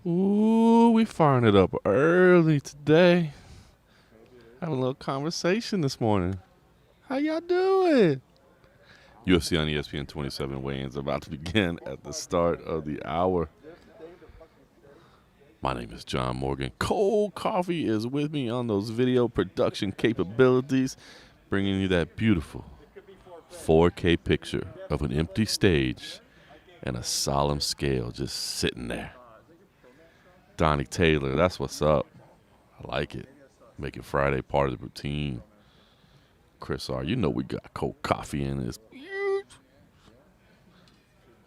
Ooh, we firing it up early today. Having a little conversation this morning. How y'all doing? UFC on ESPN 27 weigh-ins about to begin at the start of the hour. My name is John Morgan. Cold Coffee is with me on those video production capabilities, bringing you that beautiful 4K picture of an empty stage and a solemn scale just sitting there. Donnie Taylor, that's what's up. I like it. Making Friday part of the routine. Chris R., you know we got cold coffee in this.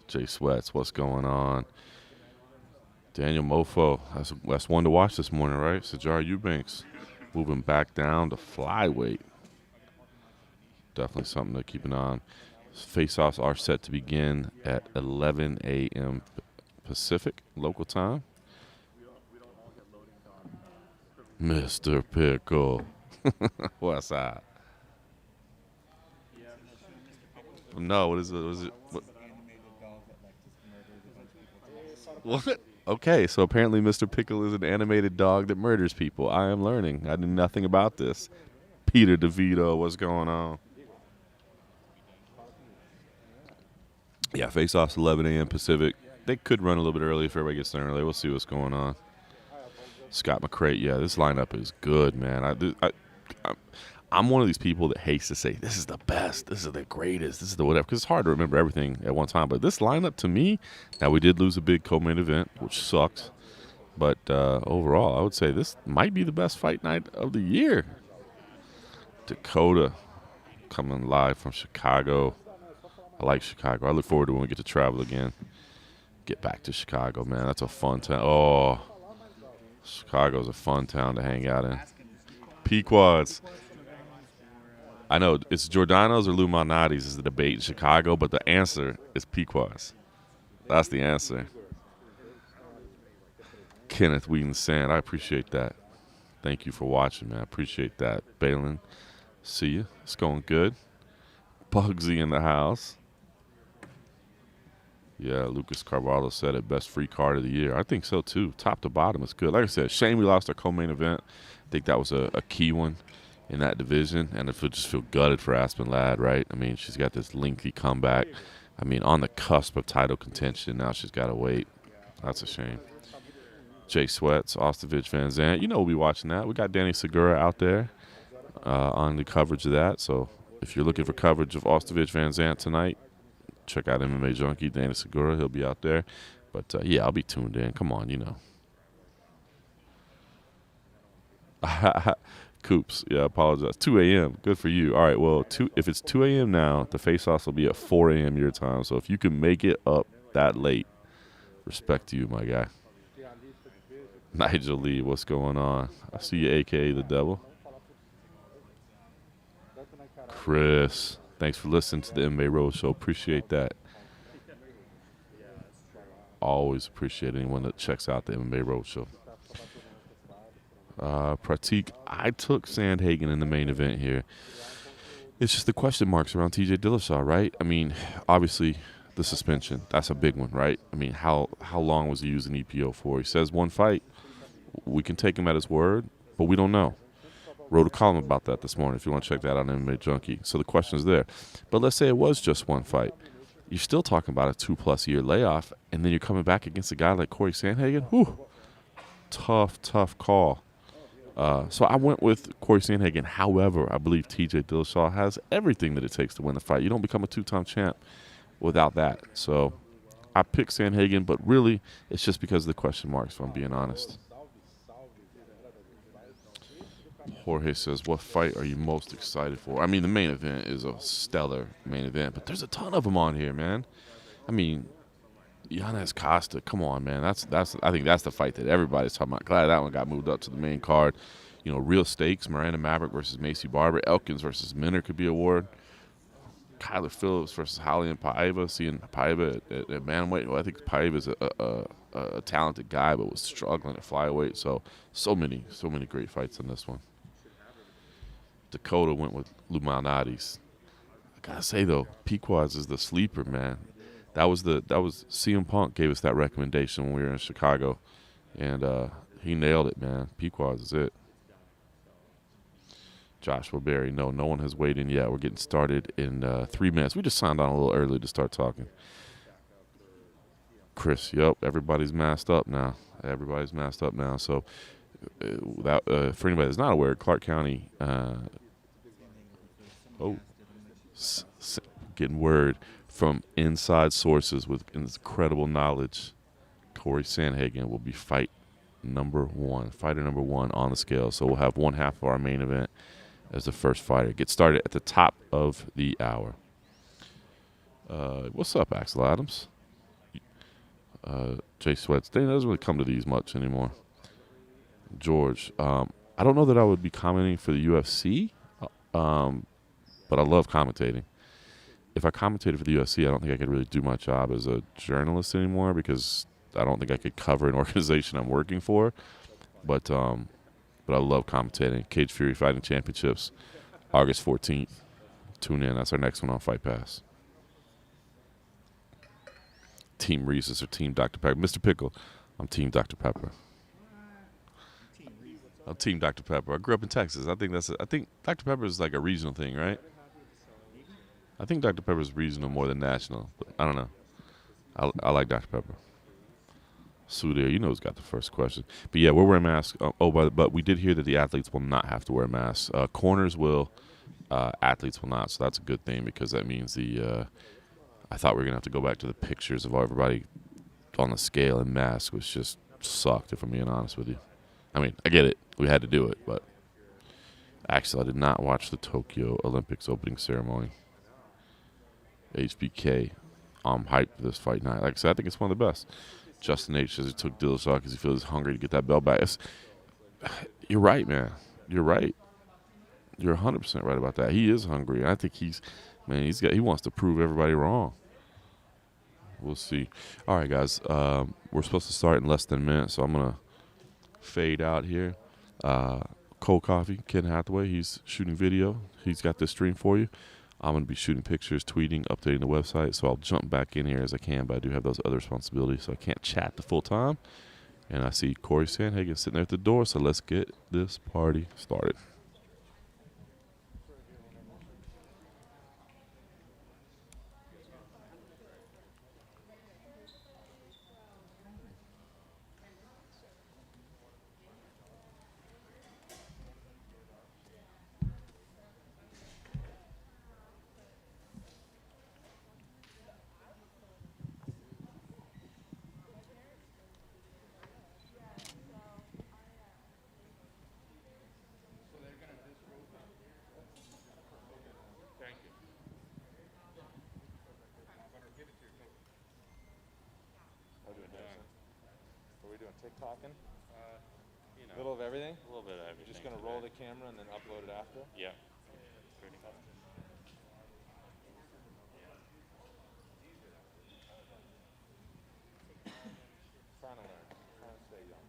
Jay Sweats, what's going on? Daniel Mofo, that's one to watch this morning, right? Sajar Eubanks moving back down to flyweight. Definitely something to keep an eye on. Face-offs are set to begin at 11 a.m. Pacific local time. Mr. Pickle. What's that? No, what is it? What? Okay, so apparently Mr. Pickle is an animated dog that murders people. I am learning. I knew nothing about this. Peter DeVito, what's going on? Yeah, face-offs 11 a.m. Pacific. They could run a little bit early if everybody gets there early. We'll see what's going on. Scott McCray, yeah, this lineup is good, man. I'm one of these people that hates to say, this is the best, this is the greatest, this is the whatever, because it's hard to remember everything at one time. But this lineup, to me, now we did lose a big co-main event, which sucks. But overall, I would say this might be the best fight night of the year. Dakota coming live from Chicago. I like Chicago. I look forward to when we get to travel again. Get back to Chicago, man. That's a fun town. Oh, Chicago's a fun town to hang out in. Pequods. I know it's Giordano's or Lou Malnati's is the debate in Chicago, but the answer is Pequods. That's the answer. Kenneth Wheaton Sand, I appreciate that. Thank you for watching, man. I appreciate that. Balin, see you. It's going good. Bugsy in the house. Yeah, Lucas Carvalho said it, best free card of the year. I think so, too. Top to bottom, it's good. Like I said, shame we lost our co-main event. I think that was a key one in that division, and it would just feel gutted for Aspen Ladd, right? I mean, she's got this lengthy comeback. I mean, on the cusp of title contention. Now she's got to wait. That's a shame. Jay Sweats, Ostovich Van Zandt. You know we'll be watching that. We got Danny Segura out there on the coverage of that. So if you're looking for coverage of Ostovich Van Zandt tonight, check out MMA Junkie, Danny Segura. He'll be out there. But, yeah, I'll be tuned in. Come on, you know. Coops, yeah, I apologize. 2 a.m., good for you. All right, well, if it's 2 a.m. now, the face-offs will be at 4 a.m. your time. So if you can make it up that late, respect to you, my guy. Nigel Lee, what's going on? I see you, a.k.a. The Devil. Chris, thanks for listening to the MMA Roadshow. Appreciate that. Always appreciate anyone that checks out the MMA Roadshow. Pratik, I took Sandhagen in the main event here. It's just the question marks around TJ Dillashaw, right? I mean, obviously the suspension, that's a big one, right? I mean, how long was he using EPO for? He says one fight. We can take him at his word, but we don't know. Wrote a column about that this morning if you want to check that out on MMA Junkie. So the question is there. But let's say it was just one fight. You're still talking about a 2+ year layoff, and then you're coming back against a guy like Corey Sandhagen? Whew. Tough call. So I went with Corey Sandhagen. However, I believe TJ Dillashaw has everything that it takes to win the fight. You don't become a 2-time champ without that. So I picked Sandhagen, but really it's just because of the question marks, if I'm being honest. Jorge says, what fight are you most excited for? I mean, the main event is a stellar main event, but there's a ton of them on here, man. I mean, Yanez Costa, come on, man. I think that's the fight that everybody's talking about. Glad that one got moved up to the main card. You know, real stakes, Miranda Maverick versus Macy Barber. Elkins versus Minner could be a award. Kyler Phillips versus Holly and Paiva. Seeing Paiva at bantamweight. Well, I think Paiva's a a talented guy, but was struggling at flyweight. So many great fights in this one. Dakota went with Lumanades. I gotta say though, Pequod's is the sleeper, man. That was CM Punk gave us that recommendation when we were in Chicago, and he nailed it, man. Pequod's is it. Joshua Berry, no one has weighed in yet. We're getting started in 3 minutes. We just signed on a little early to start talking. Chris, yep, everybody's masked up now. So for anybody that's not aware, Clark County, getting word from inside sources with incredible knowledge, Corey Sandhagen will be fighter number one on the scale. So we'll have one half of our main event as the first fighter. Get started at the top of the hour. What's up, Axel Adams? Jay Sweats. They doesn't really come to these much anymore. George. I don't know that I would be commenting for the UFC, but I love commentating. If I commentated for the UFC, I don't think I could really do my job as a journalist anymore because I don't think I could cover an organization I'm working for. But I love commentating. Cage Fury Fighting Championships, August 14th. Tune in. That's our next one on Fight Pass. Team Reese's or Team Dr. Pepper. Mr. Pickle, I'm Team Dr. Pepper. I'm Team Dr. Pepper. I grew up in Texas. I think Dr. Pepper is like a regional thing, right? I think Dr. Pepper is regional more than national, but I don't know. I like Dr. Pepper. Sudir, you know who's got the first question. But yeah, we're wearing masks. But we did hear that the athletes will not have to wear masks. Corners will, athletes will not. So that's a good thing because that means I thought we were going to have to go back to the pictures of everybody on the scale in masks, which just sucked, if I'm being honest with you. I mean, I get it. We had to do it, but actually, I did not watch the Tokyo Olympics opening ceremony. HBK, I'm hyped for this fight night. Like I said, I think it's one of the best. Justin H says he took Dillashaw because he feels hungry to get that belt back. You're right, man. You're right. You're 100% right about that. He is hungry. I think he wants to prove everybody wrong. We'll see. All right, guys. We're supposed to start in less than a minute, so I'm going to fade out here. Cold Coffee, Ken Hathaway, he's shooting video. He's got this stream for you. I'm going to be shooting pictures, tweeting, updating the website, so I'll jump back in here as I can, but I do have those other responsibilities, so I can't chat the full time. And I see Corey Sandhagen sitting there at the door, so let's get this party started. Talking? Little of everything? A little bit of everything. Just going to roll the camera and then upload it after? Yeah. Trying to learn. Trying to stay young.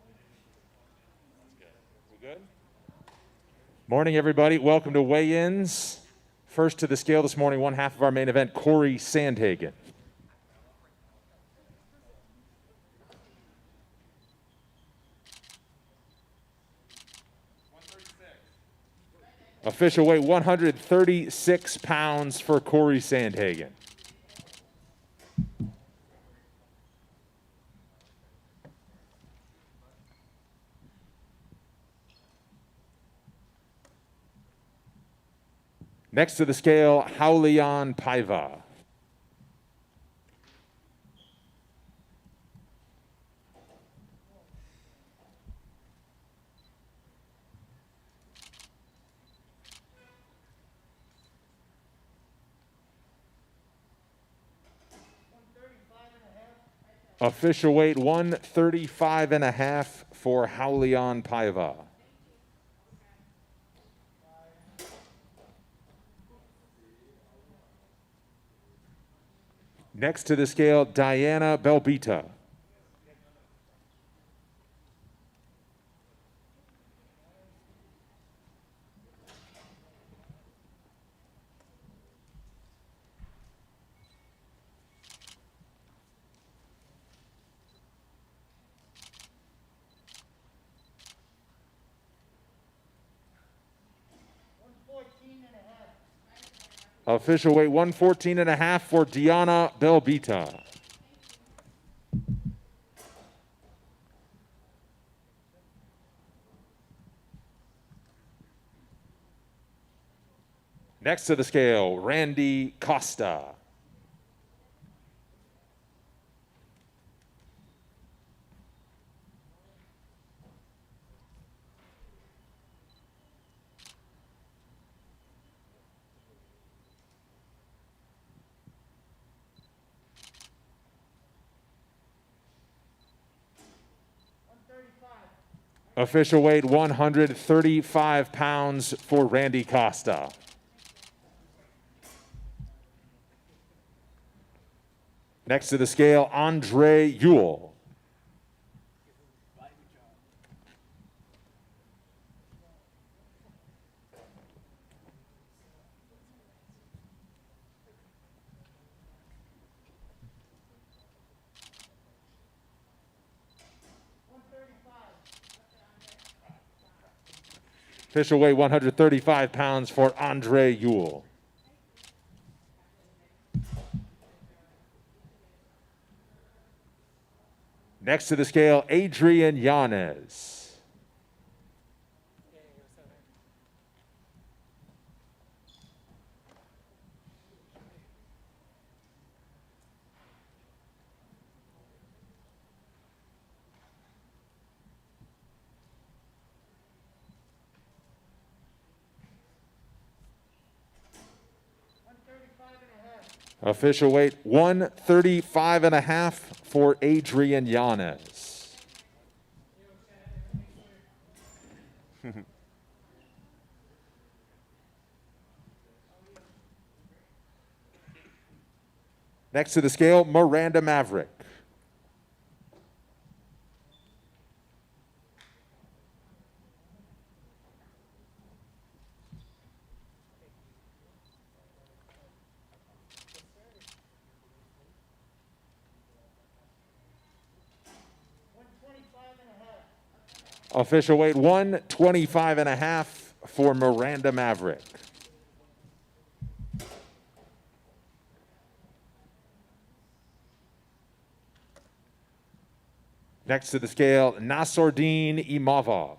That's good. We good? Morning, everybody. Welcome to weigh-ins. First to the scale this morning, one half of our main event, Corey Sandhagen. Official weight 136 pounds for Corey Sandhagen. Next to the scale, Haulian Paiva. Official weight 135.5 for Haulian Paiva. Next to the scale, Diana Belbita. Official weight 114.5 for Diana Belbita. Next to the scale, Randy Costa. Official weight 135 pounds for Randy Costa. Next to the scale, Andre Ewell. Official weight 135 pounds for Andre Ewell. Next to the scale, Adrian Yanez. Official weight 135.5 for Adrian Yanez. Next to the scale, Miranda Maverick. Official weight 125.5 for Miranda Maverick. Next to the scale, Nassourdine Imavov.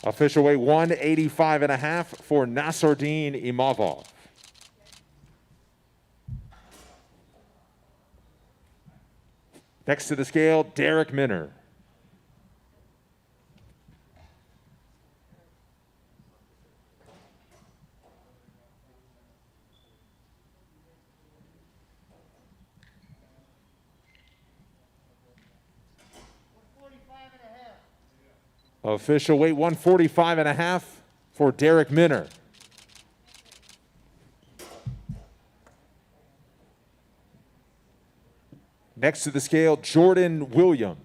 Official weight 185.5 for Nassourdine Imavov. Next to the scale, Derek Minner. Official weight 145.5 for Derek Minner. Next to the scale, Jordan Williams.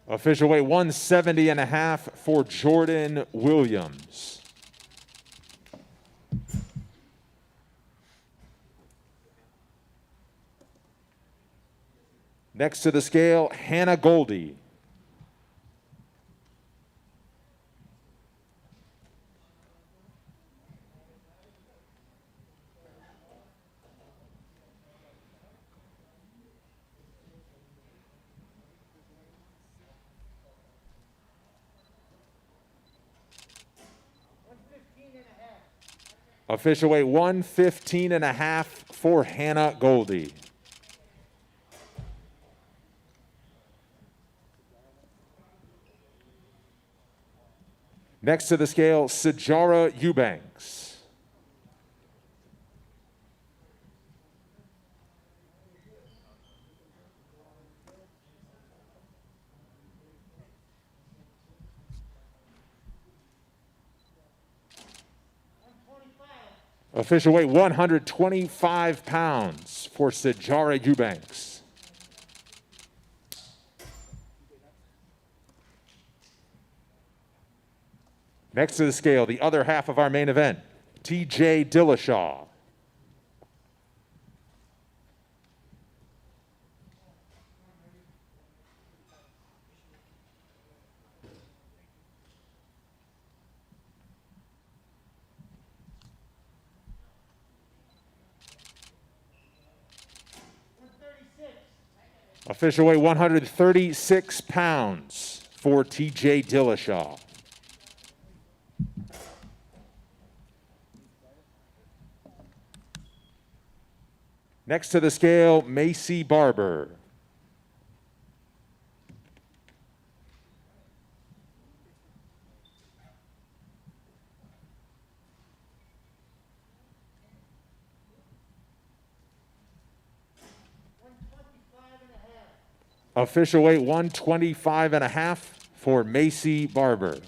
Official weight 170.5 for Jordan Williams. Next to the scale, Hannah Goldie. Official weight 115.5 for Hannah Goldie. Next to the scale, Sajara Eubanks. Official weight 125 pounds for Sijara Eubanks. Next to the scale, the other half of our main event, TJ Dillashaw. Official weight 136 pounds for TJ Dillashaw. Next to the scale, Macy Barber. Official weight 125 and a half for Macy Barber.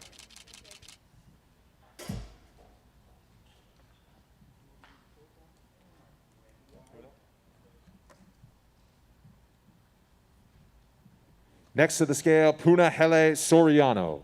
Next to the scale, Punahele Soriano.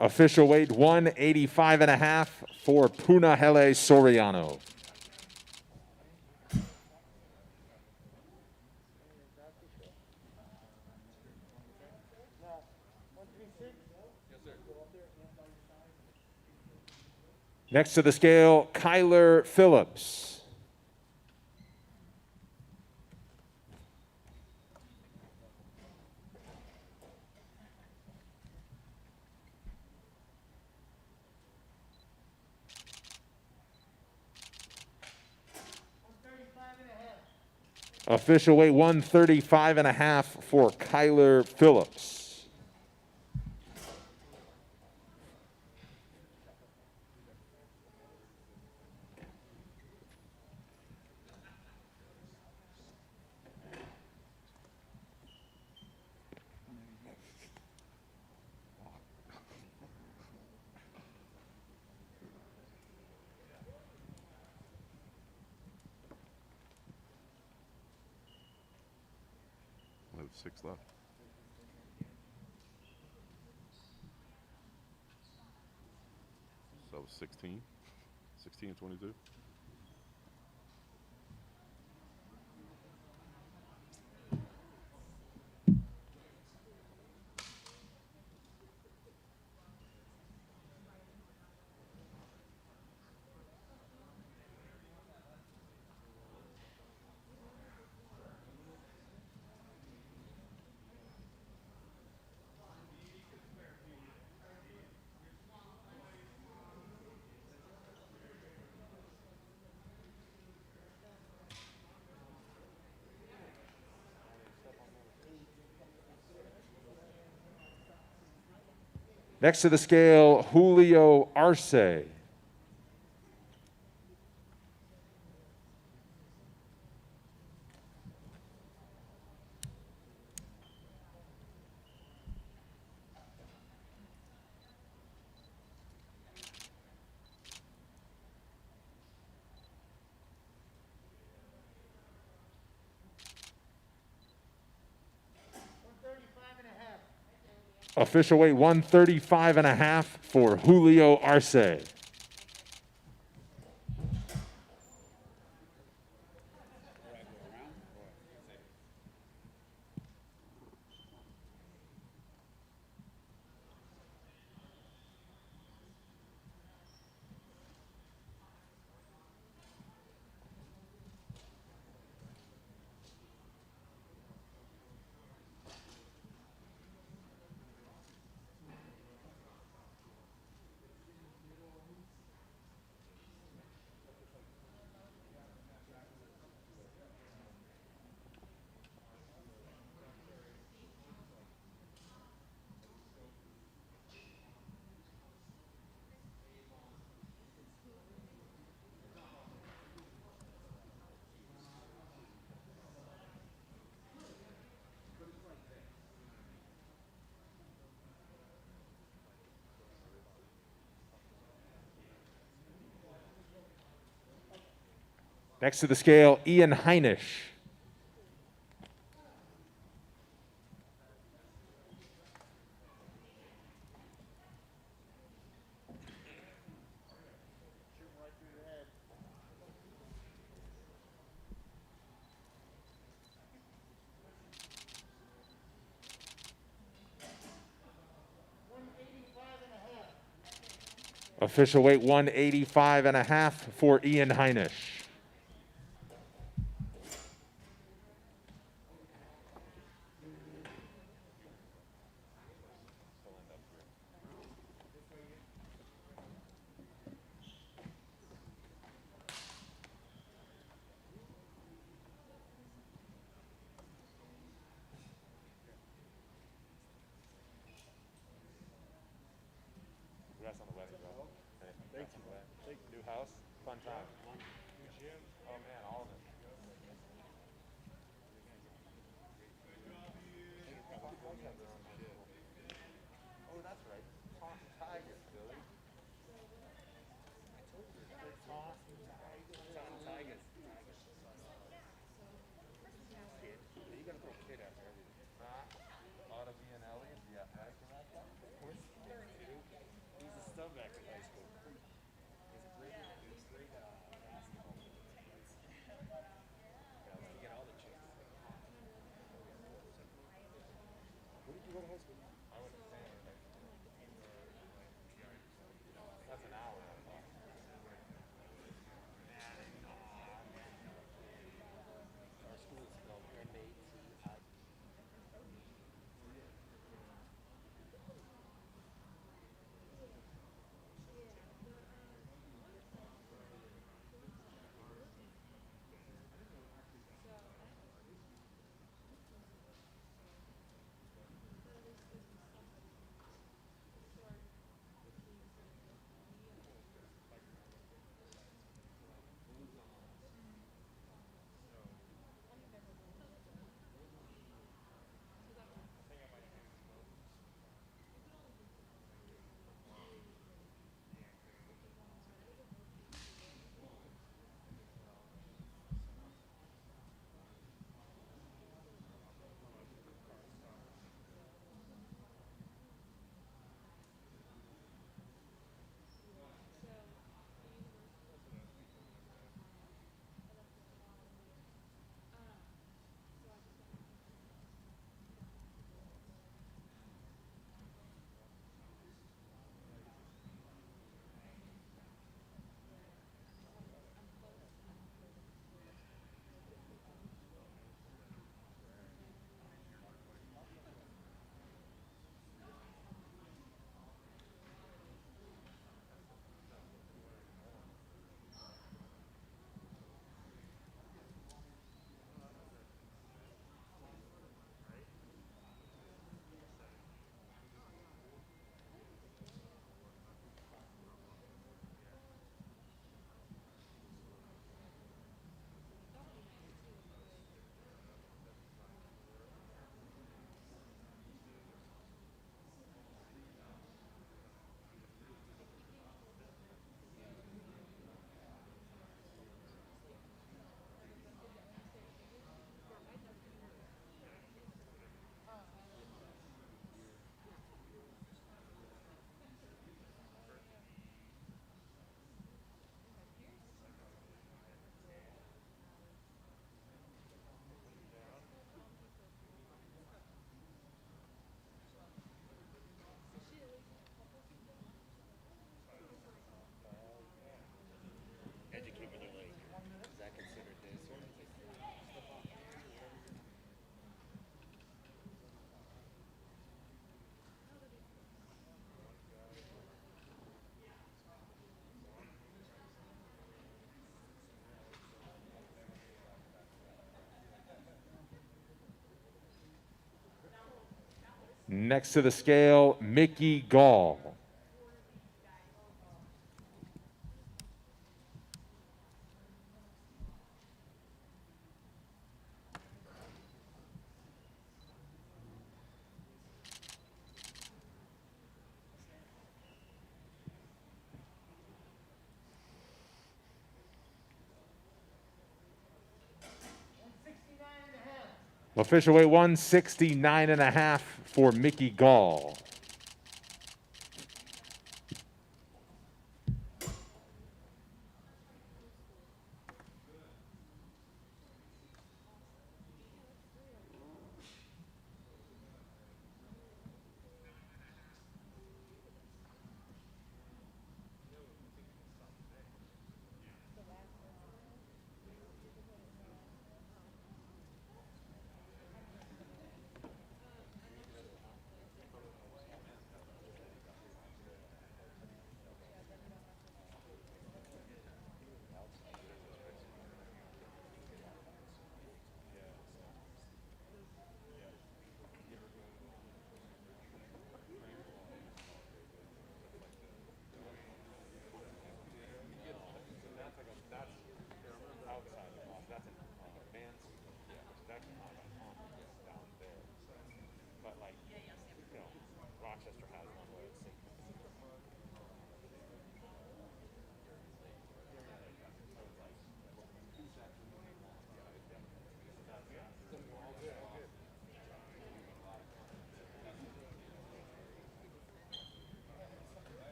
Official weight 185 and a half for Punahele Soriano. Next to the scale, Kyler Phillips. Official weight 135 and a half for Kyler Phillips. We have 6 left. So 16 and 22. Next to the scale, Julio Arce. Official weight 135 and a half for Julio Arce. Next to the scale, Ian Heinisch. Official weight 185.5 for Ian Heinisch. Congrats on the wedding, bro. Hey, thank you. New house, fun time. New gym. Oh man, all of it. Oh, that's right. Tigers, Billy. Tigers. You gotta throw kid after everything. Auto B and Elliot, yeah, right? He's a stub back in high school. He's a great basketball player. You get all the chicks. Where did you go to high school? I went to Sandhagen. That's an hour. Our school is spelled M-A-T-I. Educate when you're late. Is that considered this or is it? Next to the scale, Mickey Gall. Official weight 169.5 for Mickey Gall.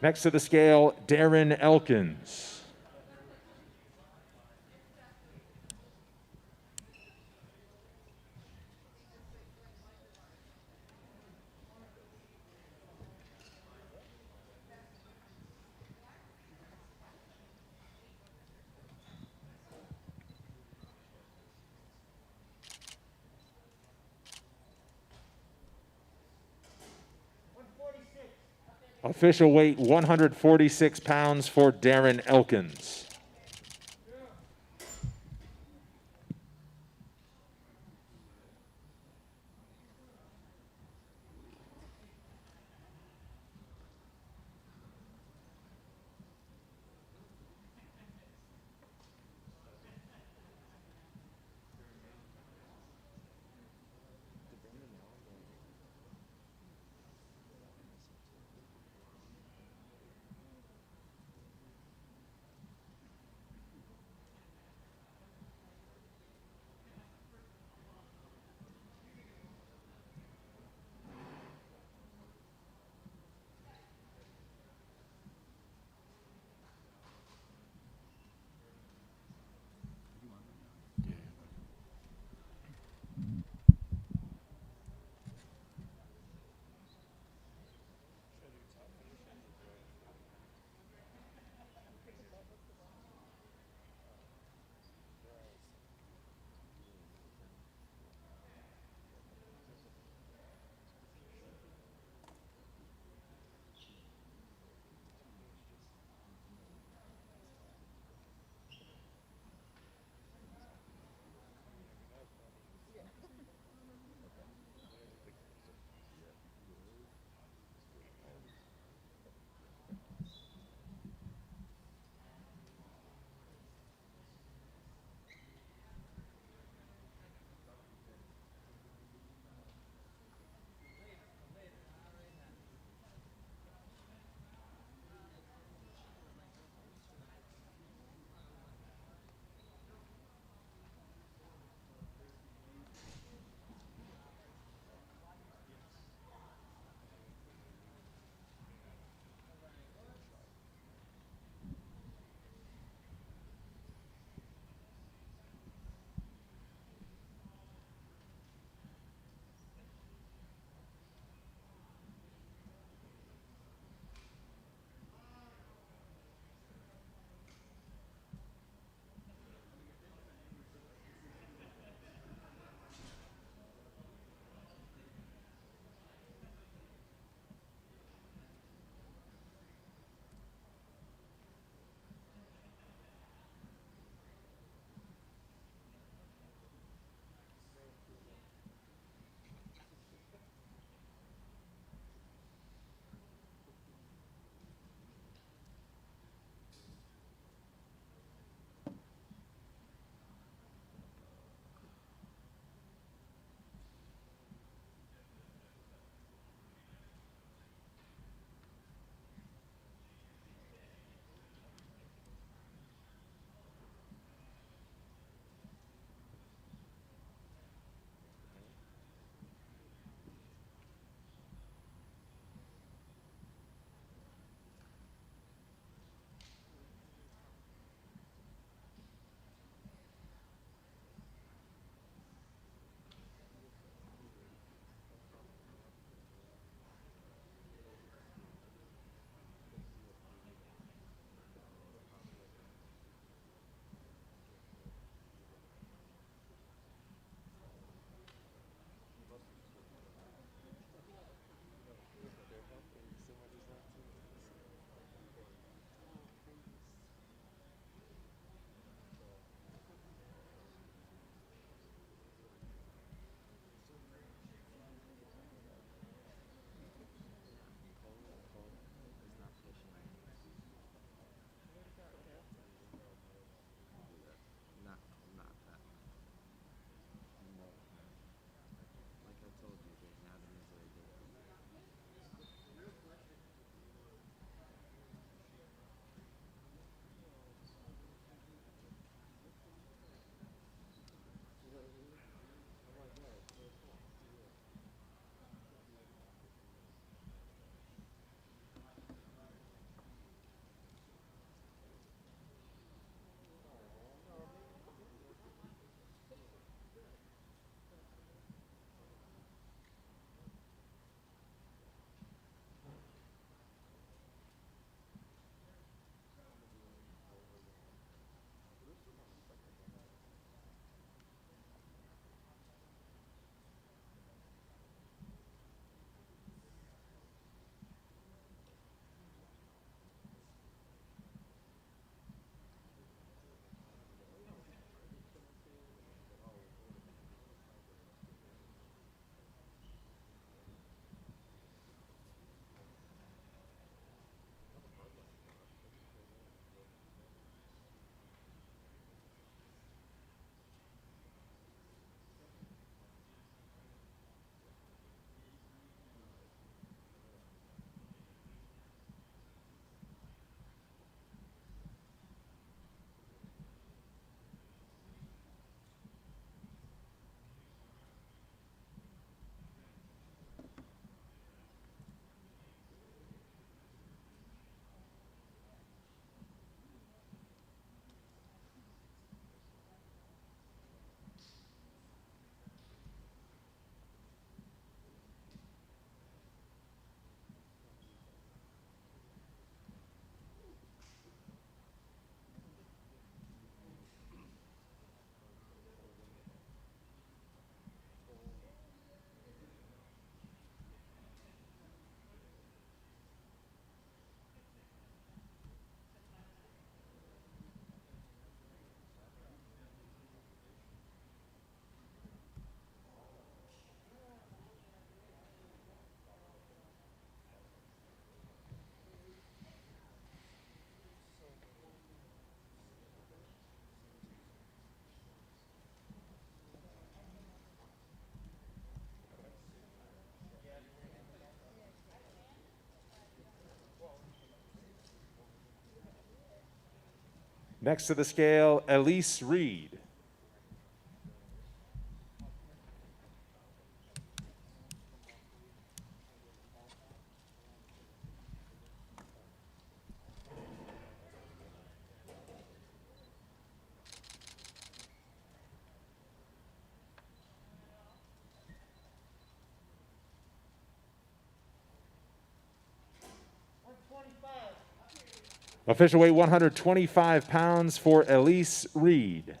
Next to the scale, Darren Elkins. Official weight 146 pounds for Darren Elkins. Next to the scale, Elise Reed. Official weight 125 pounds for Elise Reed.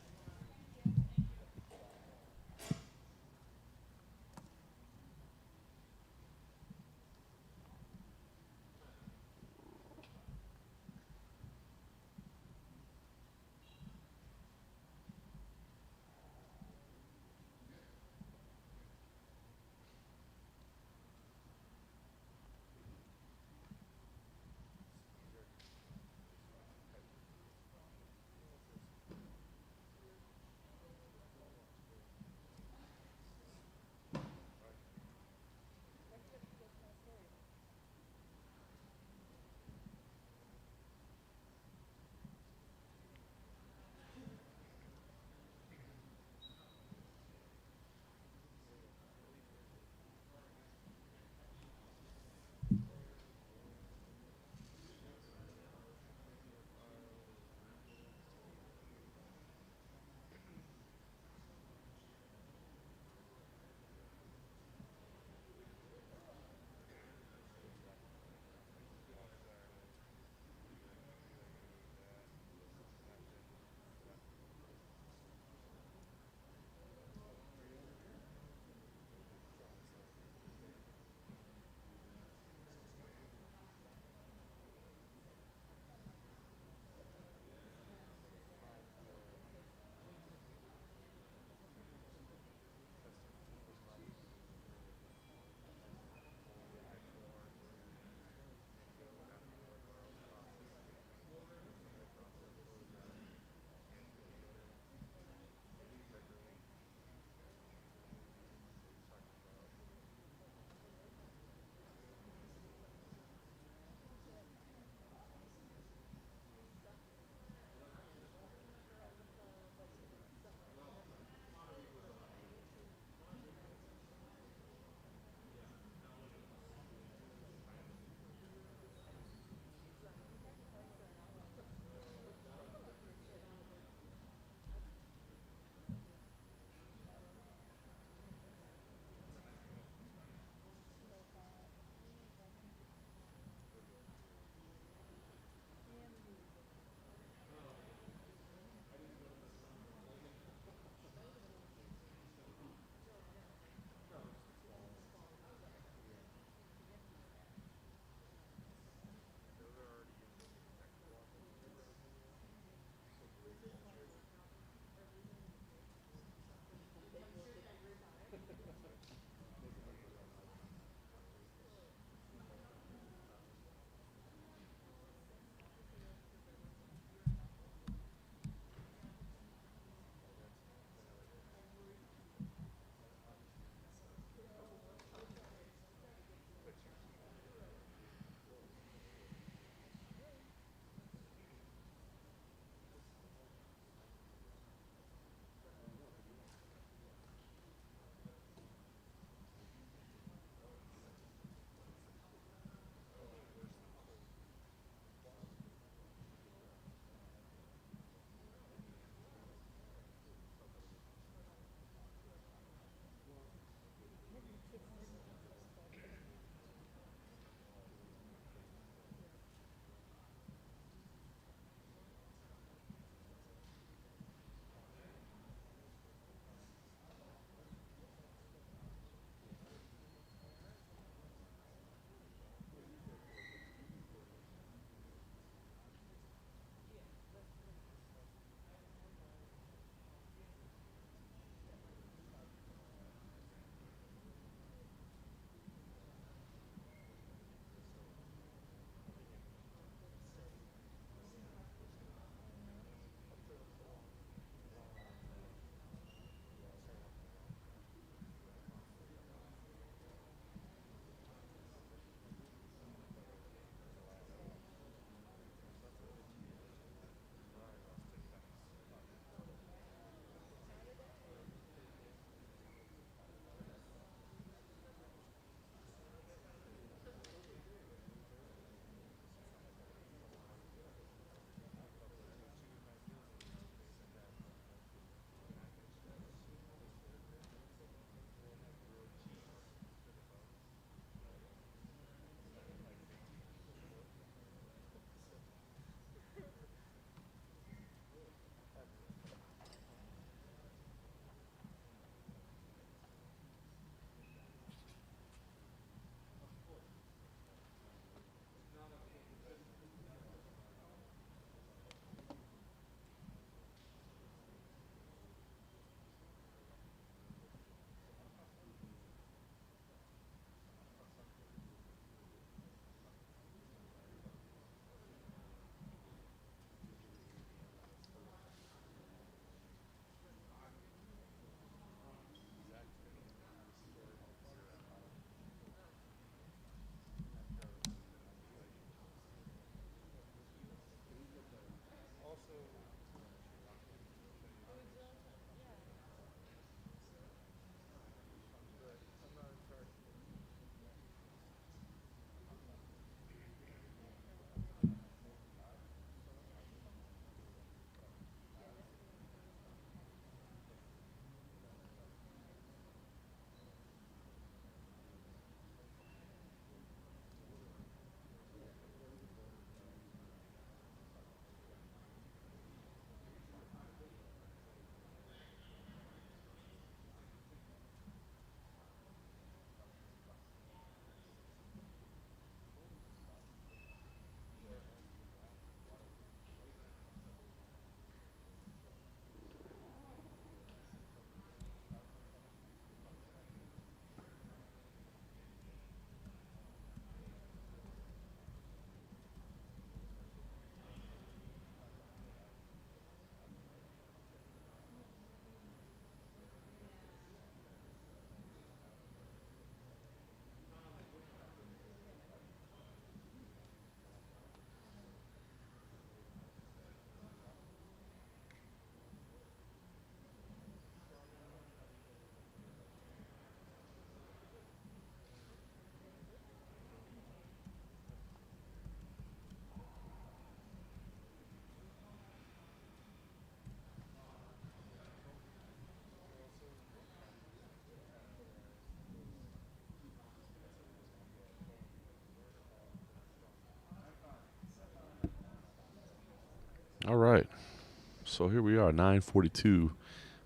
So here we are, 9:42.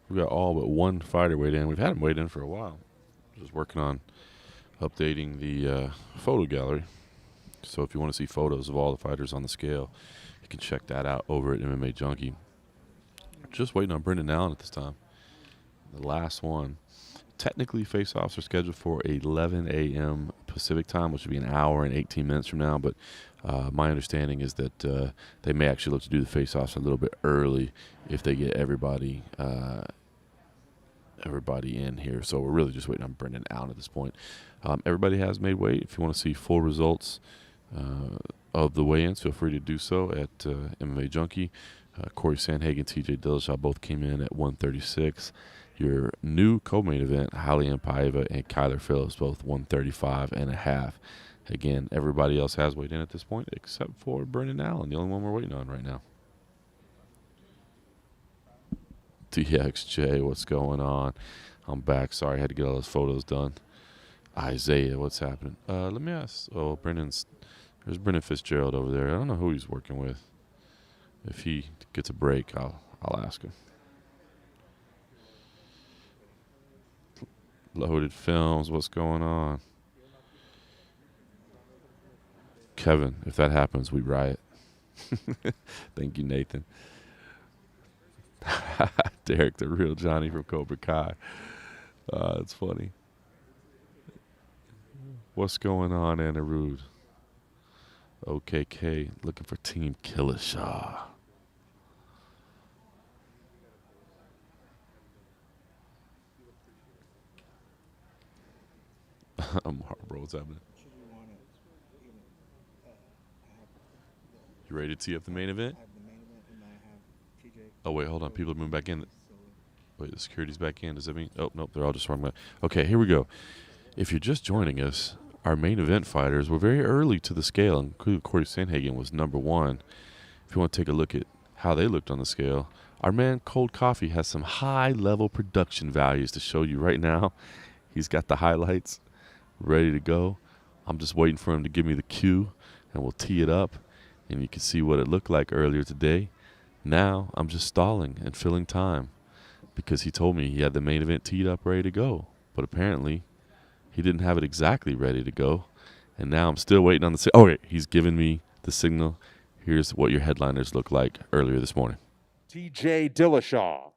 We got all but one fighter weighed in. We've had him weighed in for a while. Just working on updating the photo gallery. So if you want to see photos of all the fighters on the scale, you can check that out over at MMA Junkie. Just waiting on Brendan Allen at this time. The last one. Technically, face-offs are scheduled for 11 a.m. Pacific time, which would be an hour and 18 minutes from now. But my understanding is that they may actually look to do the face-offs a little bit early if they get everybody in here. So we're really just waiting on Brendan Allen at this point. Everybody has made weight. If you want to see full results of the weigh-ins, feel free to do so at MMA Junkie. Corey Sandhagen, TJ Dillashaw both came in at 136. Your new co-main event, Halian Paiva and Kyler Phillips, both 135.5. Again, everybody else has weighed in at this point except for Brendan Allen, the only one we're waiting on right now. DXJ, what's going on? I'm back. Sorry, I had to get all those photos done. Isaiah, what's happening? Let me ask. Oh, there's Brendan Fitzgerald over there. I don't know who he's working with. If he gets a break, I'll ask him. Loaded Films, what's going on? Kevin, if that happens, we riot. Thank you, Nathan. Derek, the real Johnny from Cobra Kai. It's funny. What's going on, Anirudh? OKK, looking for Team Dillashaw. Bro, what's happening? You ready to tee up the main event? Oh, wait, hold on. People are moving back in. Wait, the security's back in. Does that mean? Oh, nope, they're all just wrong. Okay, here we go. If you're just joining us, our main event fighters were very early to the scale, and Corey Sandhagen was number one. If you want to take a look at how they looked on the scale, our man Cold Coffee has some high-level production values to show you right now. He's got the highlights ready to go. I'm just waiting for him to give me the cue, and we'll tee it up, and you can see what it looked like earlier today. Now I'm just stalling and filling time because he told me he had the main event teed up ready to go, but apparently he didn't have it exactly ready to go, and now I'm still waiting on the signal. Oh, wait, he's giving me the signal. Here's what your headliners look like earlier this morning. TJ Dillashaw.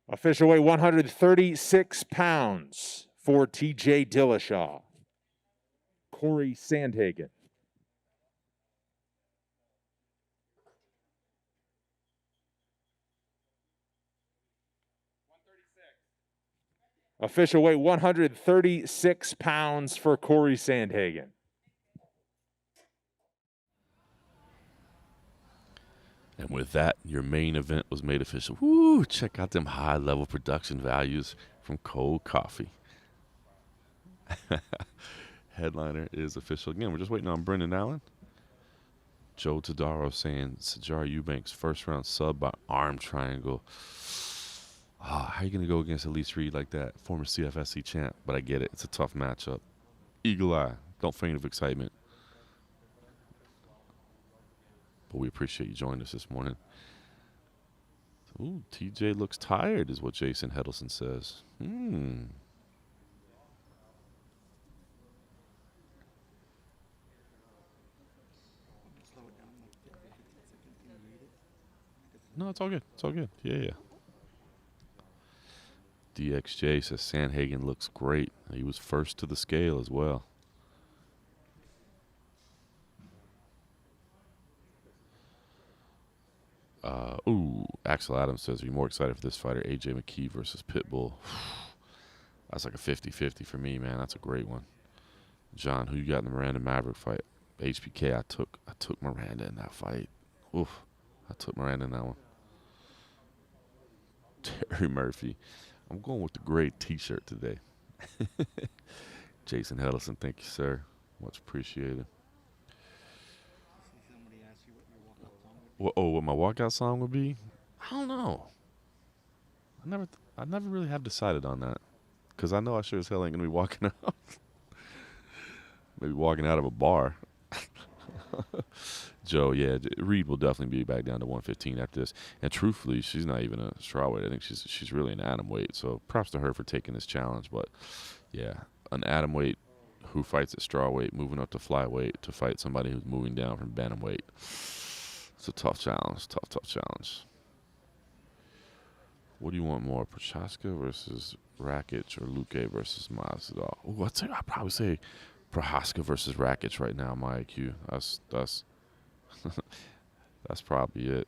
Official weight 136 pounds for TJ Dillashaw. Corey Sandhagen. Official weight 136 pounds for Corey Sandhagen. And with that, your main event was made official. Woo! Check out them high-level production values from Cold Coffee. Headliner is official. Again, we're just waiting on Brendan Allen. Joe Tadaro saying Sajar Eubanks first-round sub by arm triangle. How are you going to go against Elise Reed like that? Former CFSC champ. But I get it. It's a tough matchup. Eagle eye. Don't faint of excitement. But we appreciate you joining us this morning. Ooh, TJ looks tired is what Jason Heddleson says. No, it's all good. It's all good. Yeah. DXJ says Sandhagen looks great. He was first to the scale as well. Axel Adams says, are you more excited for this fighter, AJ McKee versus Pitbull? That's like a 50-50 for me, man. That's a great one. John, who you got in the Miranda Maverick fight? HBK, I took Miranda in that fight. Oof. I took Miranda in that one. Terry Murphy. I'm going with the gray T-shirt today. Jason Heddleson, thank you, sir. Much appreciated. what my walkout song would be? I don't know. I never really have decided on that. Because I know I sure as hell ain't going to be walking out. Maybe walking out of a bar. Joe, yeah, Reed will definitely be back down to 115 after this. And truthfully, she's not even a strawweight. I think she's really an atom weight. So props to her for taking this challenge. But yeah, an atom weight who fights at strawweight, moving up to flyweight to fight somebody who's moving down from bantamweight. It's a tough challenge. Tough challenge. What do you want more, Prochaska versus Rakic or Luque versus Masvidal? Oh, I'd probably say Prochaska versus Rakic right now. My IQ. That's that's probably it.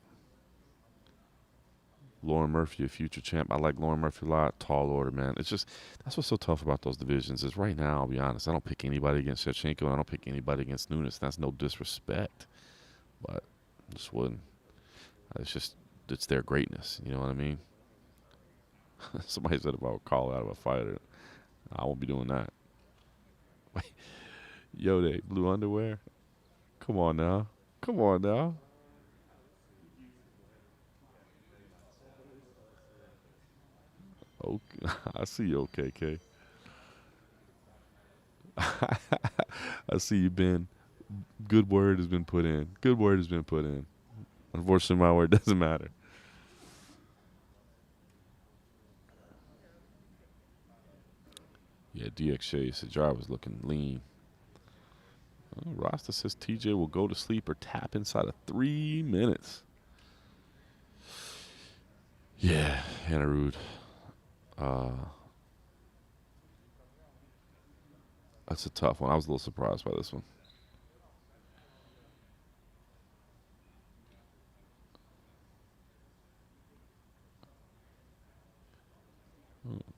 Lauren Murphy, a future champ. I like Lauren Murphy a lot. Tall order, man. It's just that's what's so tough about those divisions. Is right now, I'll be honest, I don't pick anybody against Shevchenko, and I don't pick anybody against Nunes. That's no disrespect, but I just wouldn't. It's their greatness. You know what I mean? Somebody said if I would call out of a fighter, I won't be doing that. Yo, they blue underwear. Come on now. Okay, I see you, OKK. I see you, Ben. Good word has been put in. Unfortunately, my word doesn't matter. Yeah, DX Sajar was looking lean. Rasta says TJ will go to sleep or tap inside of 3 minutes. Yeah, Hannah Rude. That's a tough one. I was a little surprised by this one.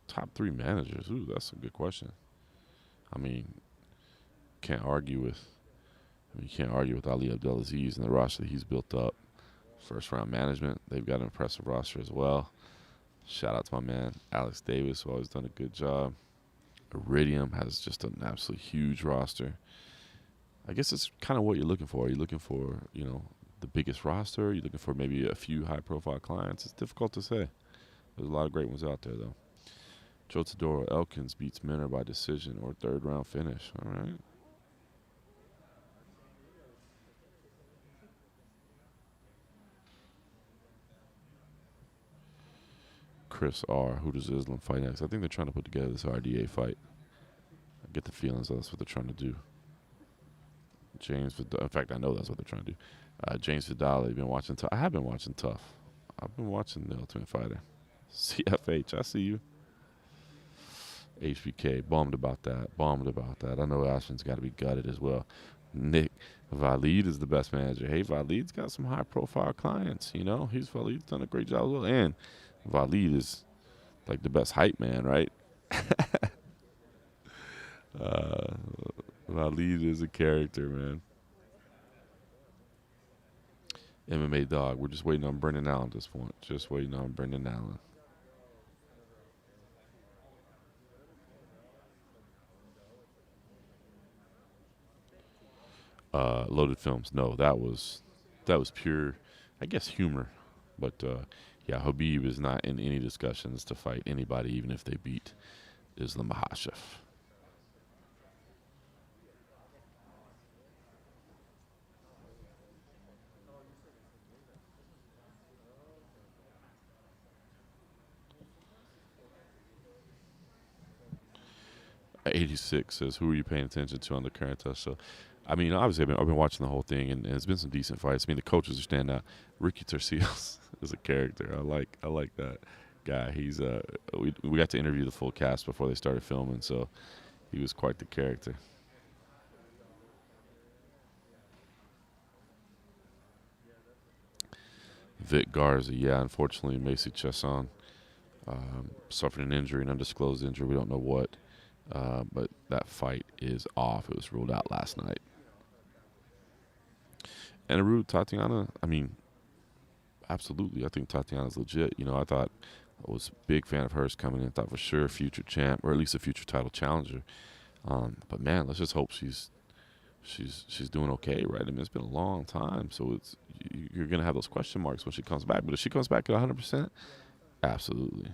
Top 3 managers. Ooh, that's a good question. I mean, you can't argue with Ali Abdelaziz and the roster that he's built up. First round management. They've got an impressive roster as well. Shout out to my man Alex Davis, who always done a good job. Iridium has just an absolutely huge roster. I guess it's kind of what you're looking for. Are you looking for, the biggest roster? Are you looking for maybe a few high-profile clients? It's difficult to say. There's a lot of great ones out there, though. Joe Todoro Elkins beats Minner by decision or third-round finish. All right. Chris R. Who does Islam fight next? I think they're trying to put together this RDA fight. I get the feelings that's what they're trying to do. James Vidal. In fact, I know that's what they're trying to do. James Vidal. They've been watching Tough. I have been watching Tough. I've been watching The Ultimate Fighter. CFH. I see you. HBK. Bummed about that. I know Ashman's got to be gutted as well. Nick Valid is the best manager. Hey, Valid's got some high-profile clients. Valid's done a great job as well. And Valid is like the best hype man, right? Valid is a character, man. MMA dog. We're just waiting on Brendan Allen at this point. Loaded Films. No, that was pure, I guess, humor. But yeah, Habib is not in any discussions to fight anybody, even if they beat Islam Makhachev. '86 says, "Who are you paying attention to on the current test?" So, I mean, obviously, I've been watching the whole thing, and there's been some decent fights. I mean, the coaches are standing out. Ricky Tercios is a character. I like that guy. He's we got to interview the full cast before they started filming, so he was quite the character. Vic Garza, yeah, unfortunately, Macy Chesson suffered an injury, an undisclosed injury. We don't know what, but that fight is off. It was ruled out last night. And Aru Tatiana, I mean, absolutely. I think Tatiana's legit. I thought I was a big fan of hers coming in. Thought for sure future champ, or at least a future title challenger. But man, let's just hope she's doing okay, right? I mean, it's been a long time, so you're going to have those question marks when she comes back. But if she comes back at 100%, absolutely.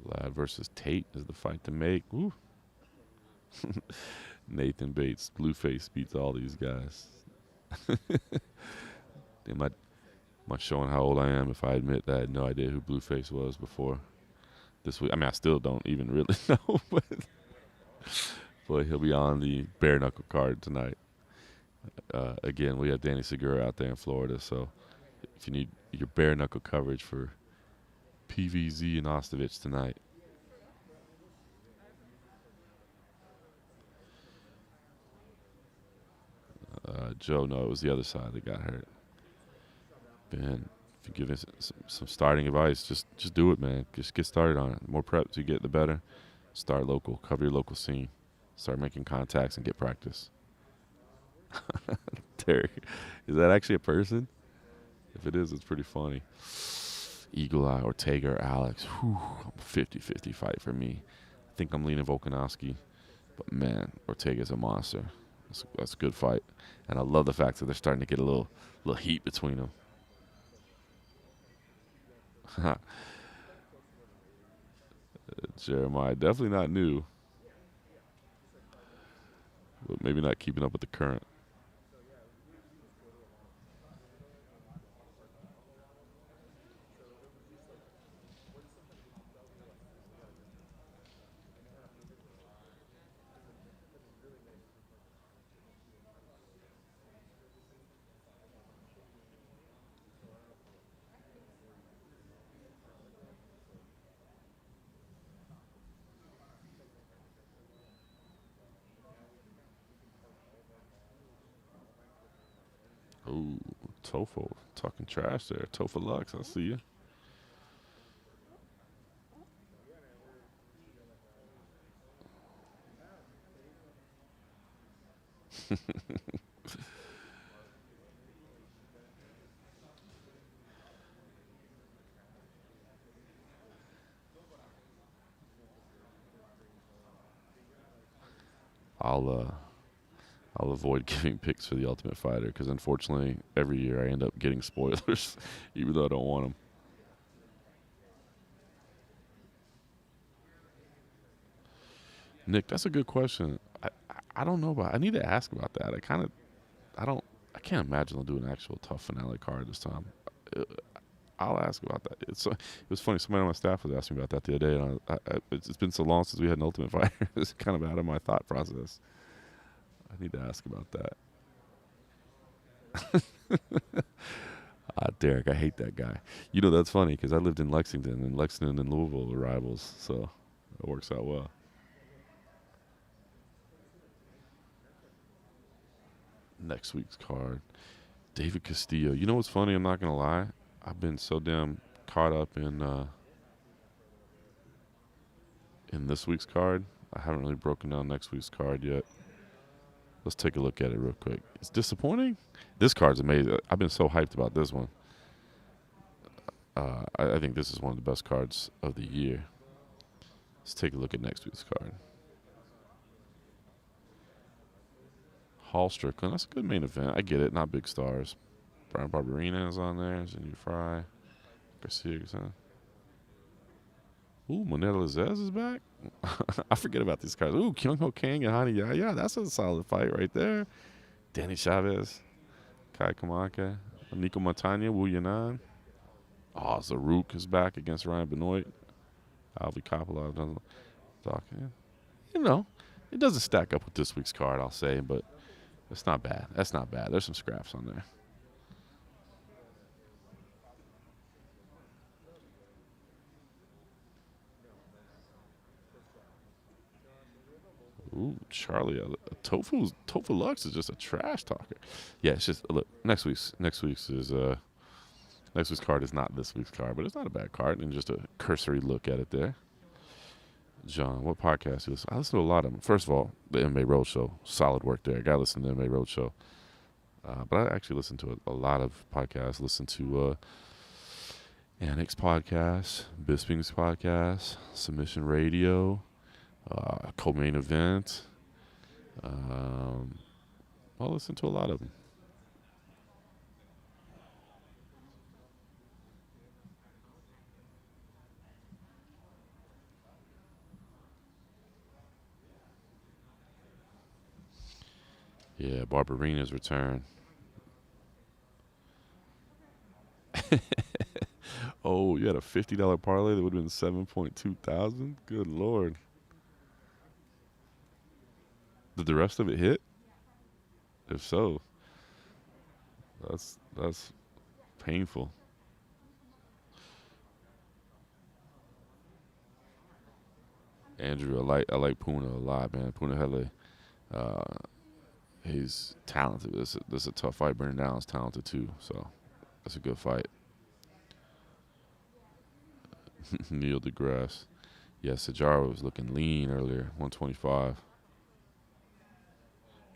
Ladd versus Tate is the fight to make. Woo. Nathan Bates, Blueface beats all these guys. Am I showing how old I am if I admit that I had no idea who Blueface was before this week? I mean, I still don't even really know, but he'll be on the bare knuckle card tonight. Again, we have Danny Segura out there in Florida, so if you need your bare knuckle coverage for PVZ and Ostovich tonight. Joe, no, it was the other side that got hurt. Ben, if you give us some starting advice, just do it, man. Just get started on it. The more preps you get, the better. Start local. Cover your local scene. Start making contacts and get practice. Derek, is that actually a person? If it is, it's pretty funny. Eagle Eye, Ortega, or Alex. Whew, 50-50 fight for me. I think I'm leaning Volkanovski. But, man, Ortega's a monster. That's a good fight. And I love the fact that they're starting to get a little heat between them. Jeremiah, definitely not new. But maybe not keeping up with the current. Ooh, Tofo talking trash there. Tofa Lux, I see you. I'll avoid giving picks for the Ultimate Fighter because unfortunately every year I end up getting spoilers, even though I don't want them. Nick, that's a good question. I don't know about. I need to ask about that. I can't imagine they'll do an actual tough finale card this time. I'll ask about that. It was funny. Somebody on my staff was asking me about that the other day, and it's been so long since we had an Ultimate Fighter. It's kind of out of my thought process. I need to ask about that. Derek, I hate that guy. You know, that's funny because I lived in Lexington, and Lexington and Louisville were rivals, so it works out well. Next week's card, David Castillo. You know what's funny? I'm not going to lie. I've been so damn caught up in this week's card. I haven't really broken down next week's card yet. Let's take a look at it real quick. It's disappointing. This card's amazing. I've been so hyped about this one. I think this is one of the best cards of the year. Let's take a look at next week's card. Hall Strickland. That's a good main event. I get it. Not big stars. Brian Barberina is on there. Zinni Fry. Garcia. Ooh, Moneta Lazez is back. I forget about these cards. Ooh, Kyung Ho Kang and Hani Yaya. That's a solid fight right there. Danny Chavez. Kai Kamaka. Nico Montana. Wu Yanan. Oh, Zaruk is back against Ryan Benoit. Alvi Kopilov. You know, it doesn't stack up with this week's card, I'll say, but it's not bad. That's not bad. There's some scraps on there. Ooh, Charlie, Tofu Lux is just a trash talker. Yeah, it's just look. Next week's card is not this week's card, but it's not a bad card. And just a cursory look at it there. John, what podcast you listen? I listen to a lot of them. First of all, the MMA Roadshow, solid work there. Got to listen to the MMA Roadshow. But I actually listen to a lot of podcasts. Listen to Annex Podcast, Bisping's Podcast, Submission Radio, Co-Main Event. I'll listen to a lot of them. Yeah, Barbarina's return. Oh, you had a $50 parlay that would have been 7.2 thousand? Good Lord. Did the rest of it hit? If so, that's painful. Andrew, I like Puna a lot, man. Puna Hele, he's talented. This is a tough fight. Brendan Allen's talented too, so that's a good fight. Neil deGrasse. Yeah, Sajara was looking lean earlier, 125.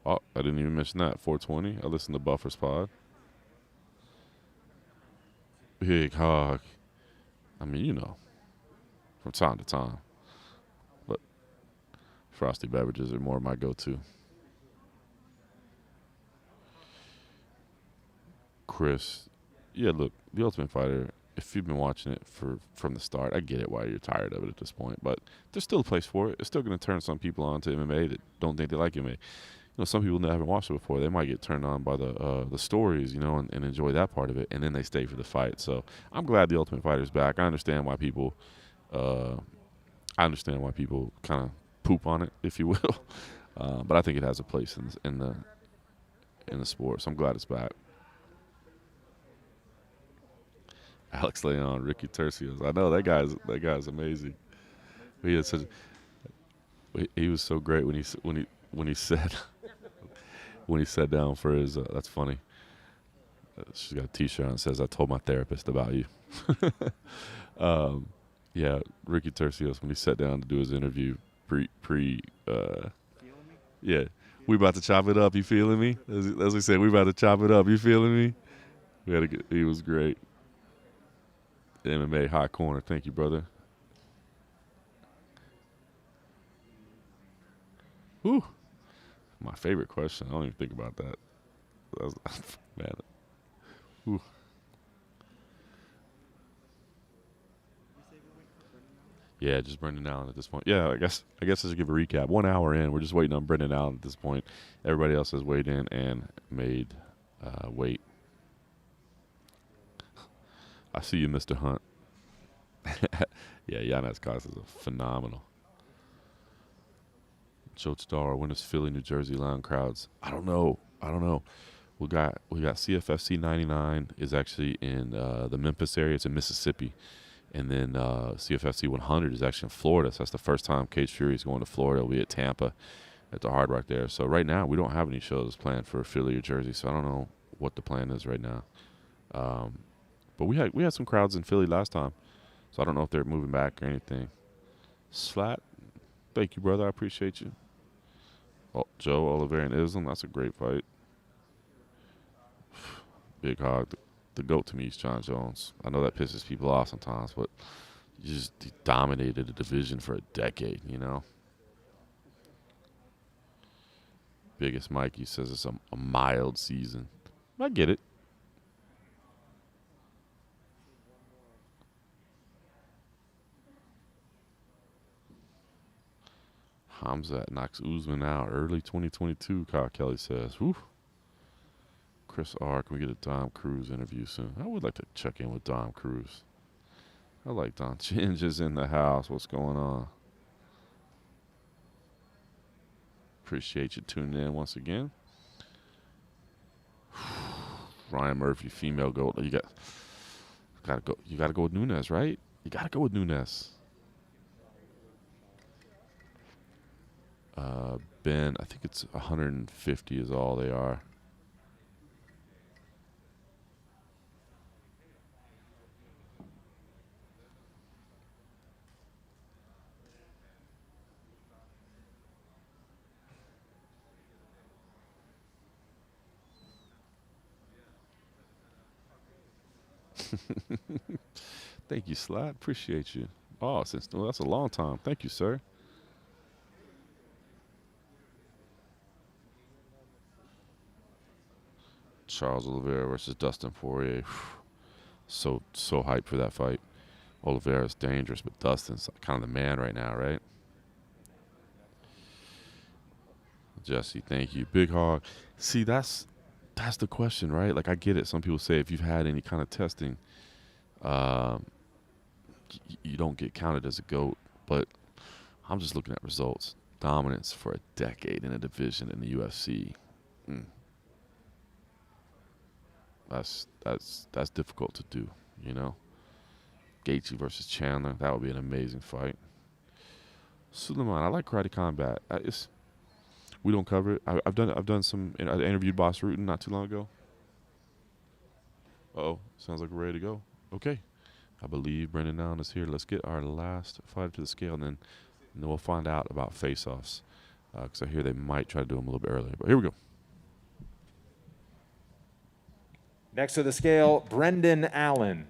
Oh, I didn't even mention that. 420. I listened to Buffer's pod. Big hog. I mean, from time to time. But frosty beverages are more my go-to. Chris. Yeah, look, The Ultimate Fighter, if you've been watching it from the start, I get it why you're tired of it at this point. But there's still a place for it. It's still going to turn some people on to MMA that don't think they like MMA. Some people that haven't watched it before, they might get turned on by the stories, and enjoy that part of it, and then they stay for the fight. So I'm glad The Ultimate Fighter's back. I understand why people kind of poop on it, if you will. But I think it has a place in the sport. So I'm glad it's back. Alex Leon, Ricky Tercios. I know that guy's amazing. He had he was so great when he said when he sat down for his. That's funny. She's got a T-shirt on that says, "I told my therapist about you." Yeah, Ricky Tercios when he sat down to do his interview yeah, we about to chop it up. You feeling me? As we said, we about to chop it up. You feeling me? He was great. MMA Hot Corner. Thank you, brother. Whew. My favorite question. I don't even think about that. Man. Whew. Yeah, just Brendan Allen at this point. Yeah, I guess I should give a recap. 1 hour in, we're just waiting on Brendan Allen at this point. Everybody else has weighed in and made weight. I see you, Mr. Hunt. Yeah, Yanez Cox is a phenomenal. Joe Star, when is Philly, New Jersey loud crowds? I don't know. We got CFFC 99 is actually in the Memphis area. It's in Mississippi. And then CFFC 100 is actually in Florida. So that's the first time Cage Fury is going to Florida. It'll be at Tampa at the Hard Rock there. So right now we don't have any shows planned for Philly or Jersey. So I don't know what the plan is right now. But we had some crowds in Philly last time. So I don't know if they're moving back or anything. Slat, thank you, brother. I appreciate you. Oh, Joe Oliveira and Islam. That's a great fight. Big hog. The GOAT to me is John Jones. I know that pisses people off sometimes, but he dominated the division for a decade, Biggest Mikey says it's a mild season. I get it. Hamza knocks Usman out early 2022, Kyle Kelly says. Whew. Chris R., can we get a Dom Cruz interview soon? I would like to check in with Dom Cruz. I like Don. Ginge is in the house. What's going on? Appreciate you tuning in once again. Ryan Murphy, female GOAT. You gotta go with Nunes, right? You gotta go with Nunes. Ben, I think it's 150 is all they are. Thank you, Slat. Appreciate you. Oh, that's a long time. Thank you, sir. Charles Oliveira versus Dustin Poirier. So hyped for that fight. Oliveira's dangerous, but Dustin's kind of the man right now, right? Jesse, thank you. Big hog. See, that's the question, right? Like, I get it. Some people say if you've had any kind of testing, um, you don't get counted as a GOAT. But I'm just looking at results. Dominance for a decade in a division in the UFC. That's difficult to do, you know? Gaethje versus Chandler. That would be an amazing fight. Suleiman, I like karate combat. We don't cover it. I've done some. I interviewed Boss Rutan not too long ago. Uh-oh, sounds like we're ready to go. Okay, I believe Brendan Allen is here. Let's get our last fight to the scale, and then we'll find out about face-offs. Because I hear they might try to do them a little bit earlier. But here we go. Next to the scale, Brendan Allen.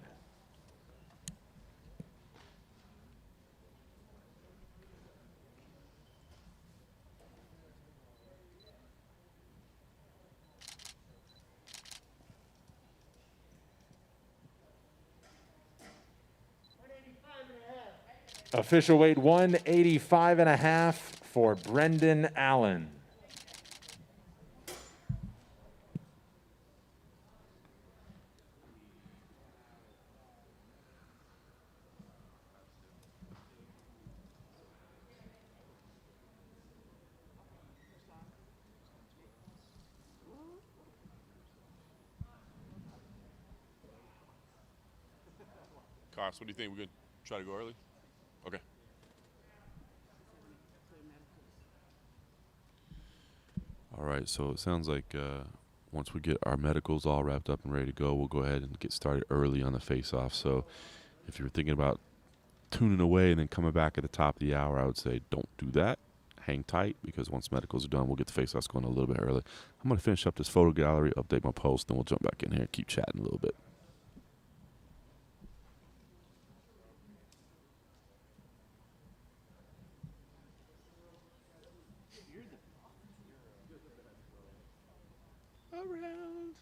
Official weight 185.5 for Brendan Allen. Carson, what do you think? We're going to try to go early? Okay. All right, so it sounds like once we get our medicals all wrapped up and ready to go, we'll go ahead and get started early on the face-off. So if you're thinking about tuning away and then coming back at the top of the hour, I would say don't do that. Hang tight, because once medicals are done, we'll get the face-offs going a little bit early. I'm going to finish up this photo gallery, update my post, then we'll jump back in here and keep chatting a little bit. Around.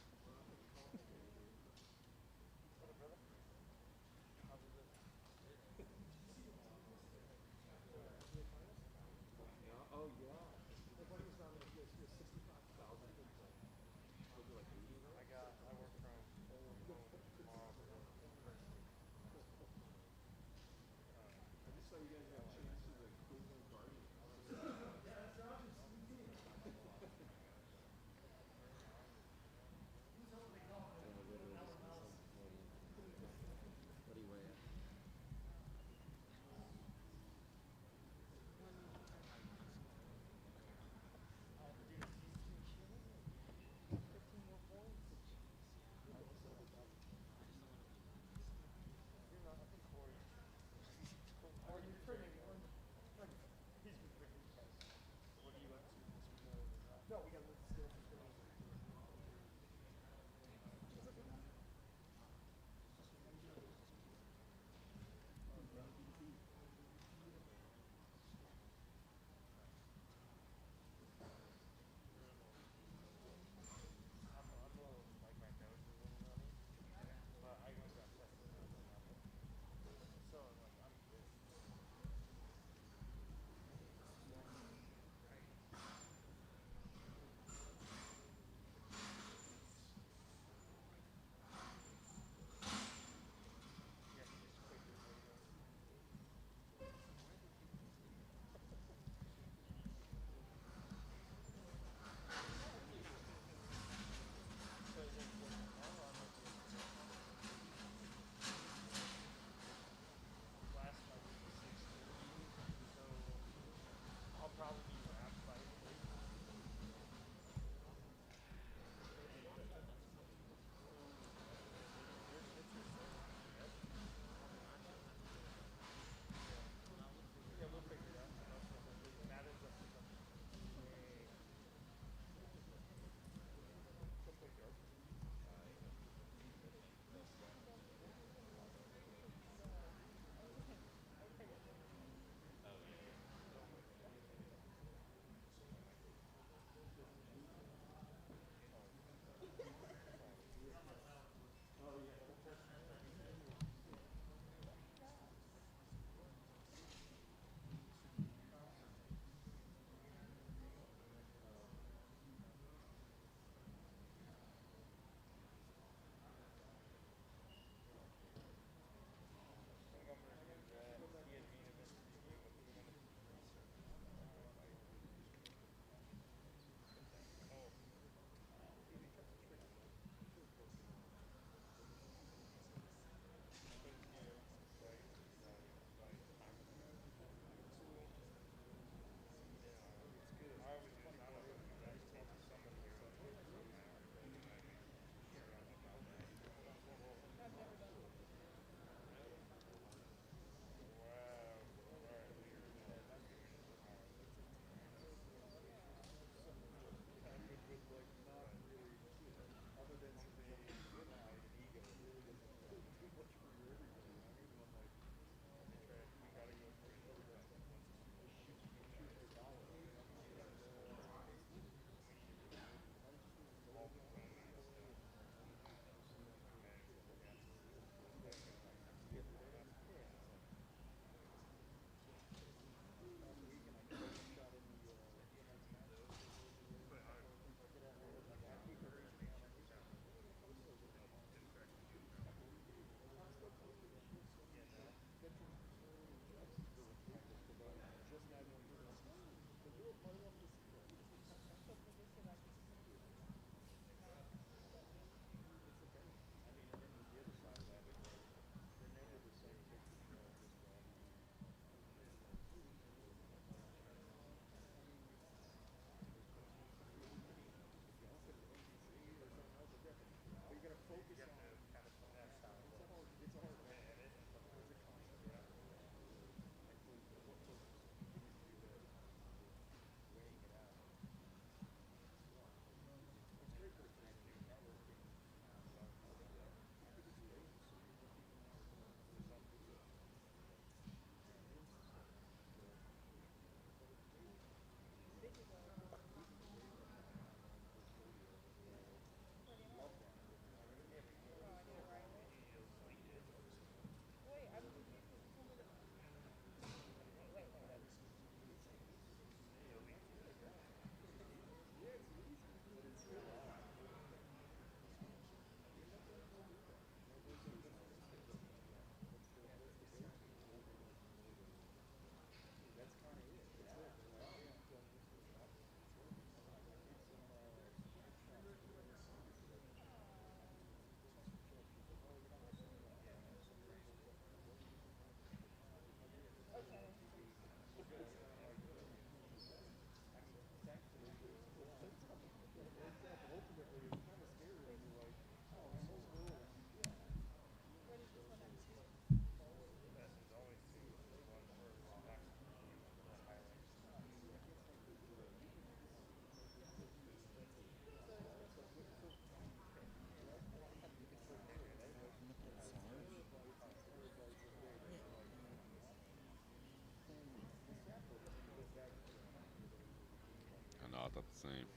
Same.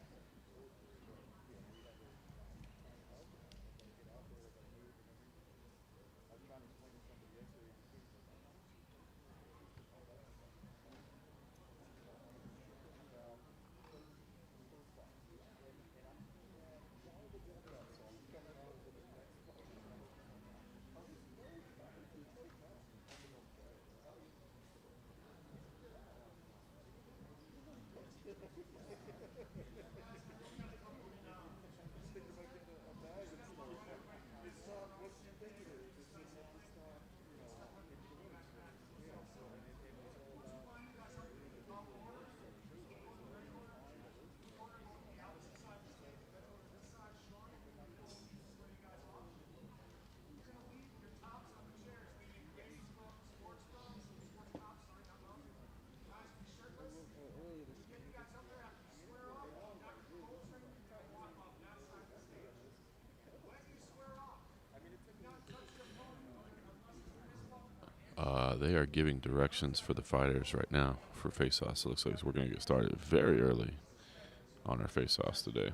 They are giving directions for the fighters right now for face-offs. It looks like we're going to get started very early on our face-offs today.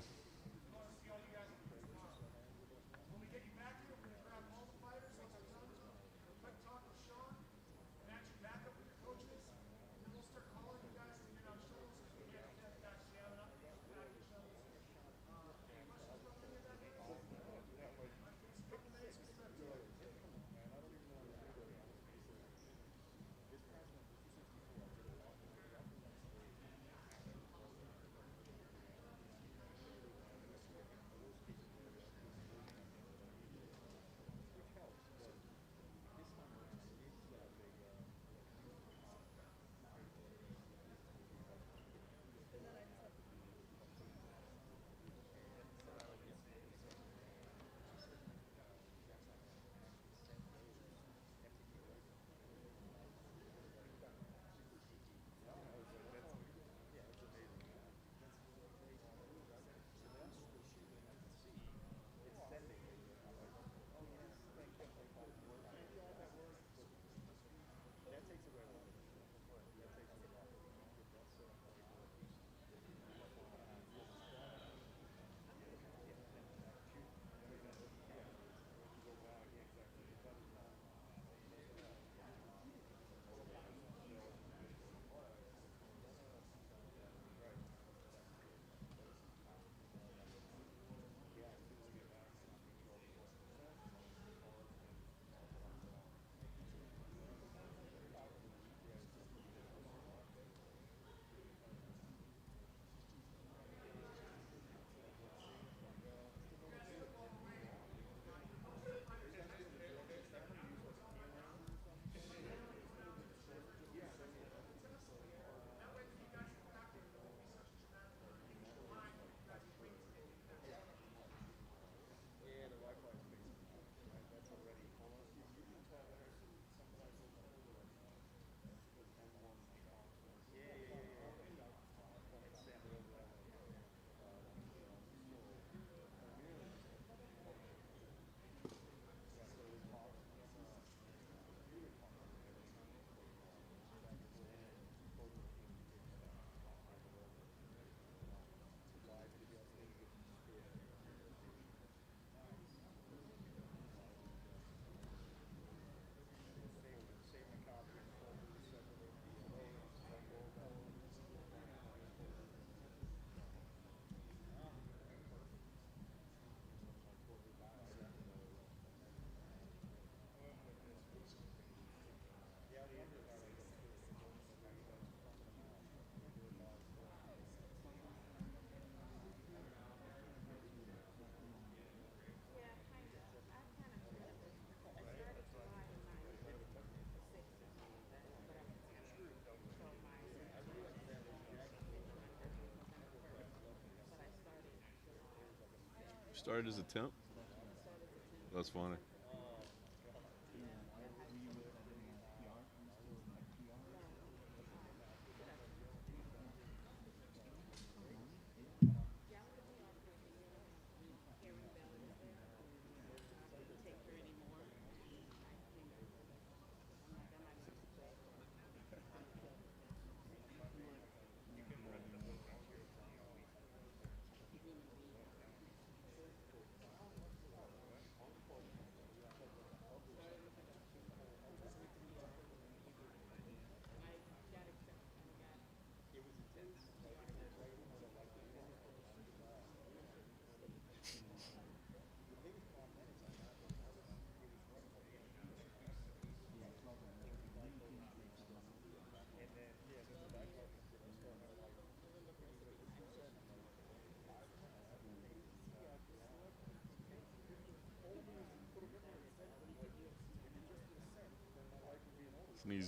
Started as a temp? That's funny.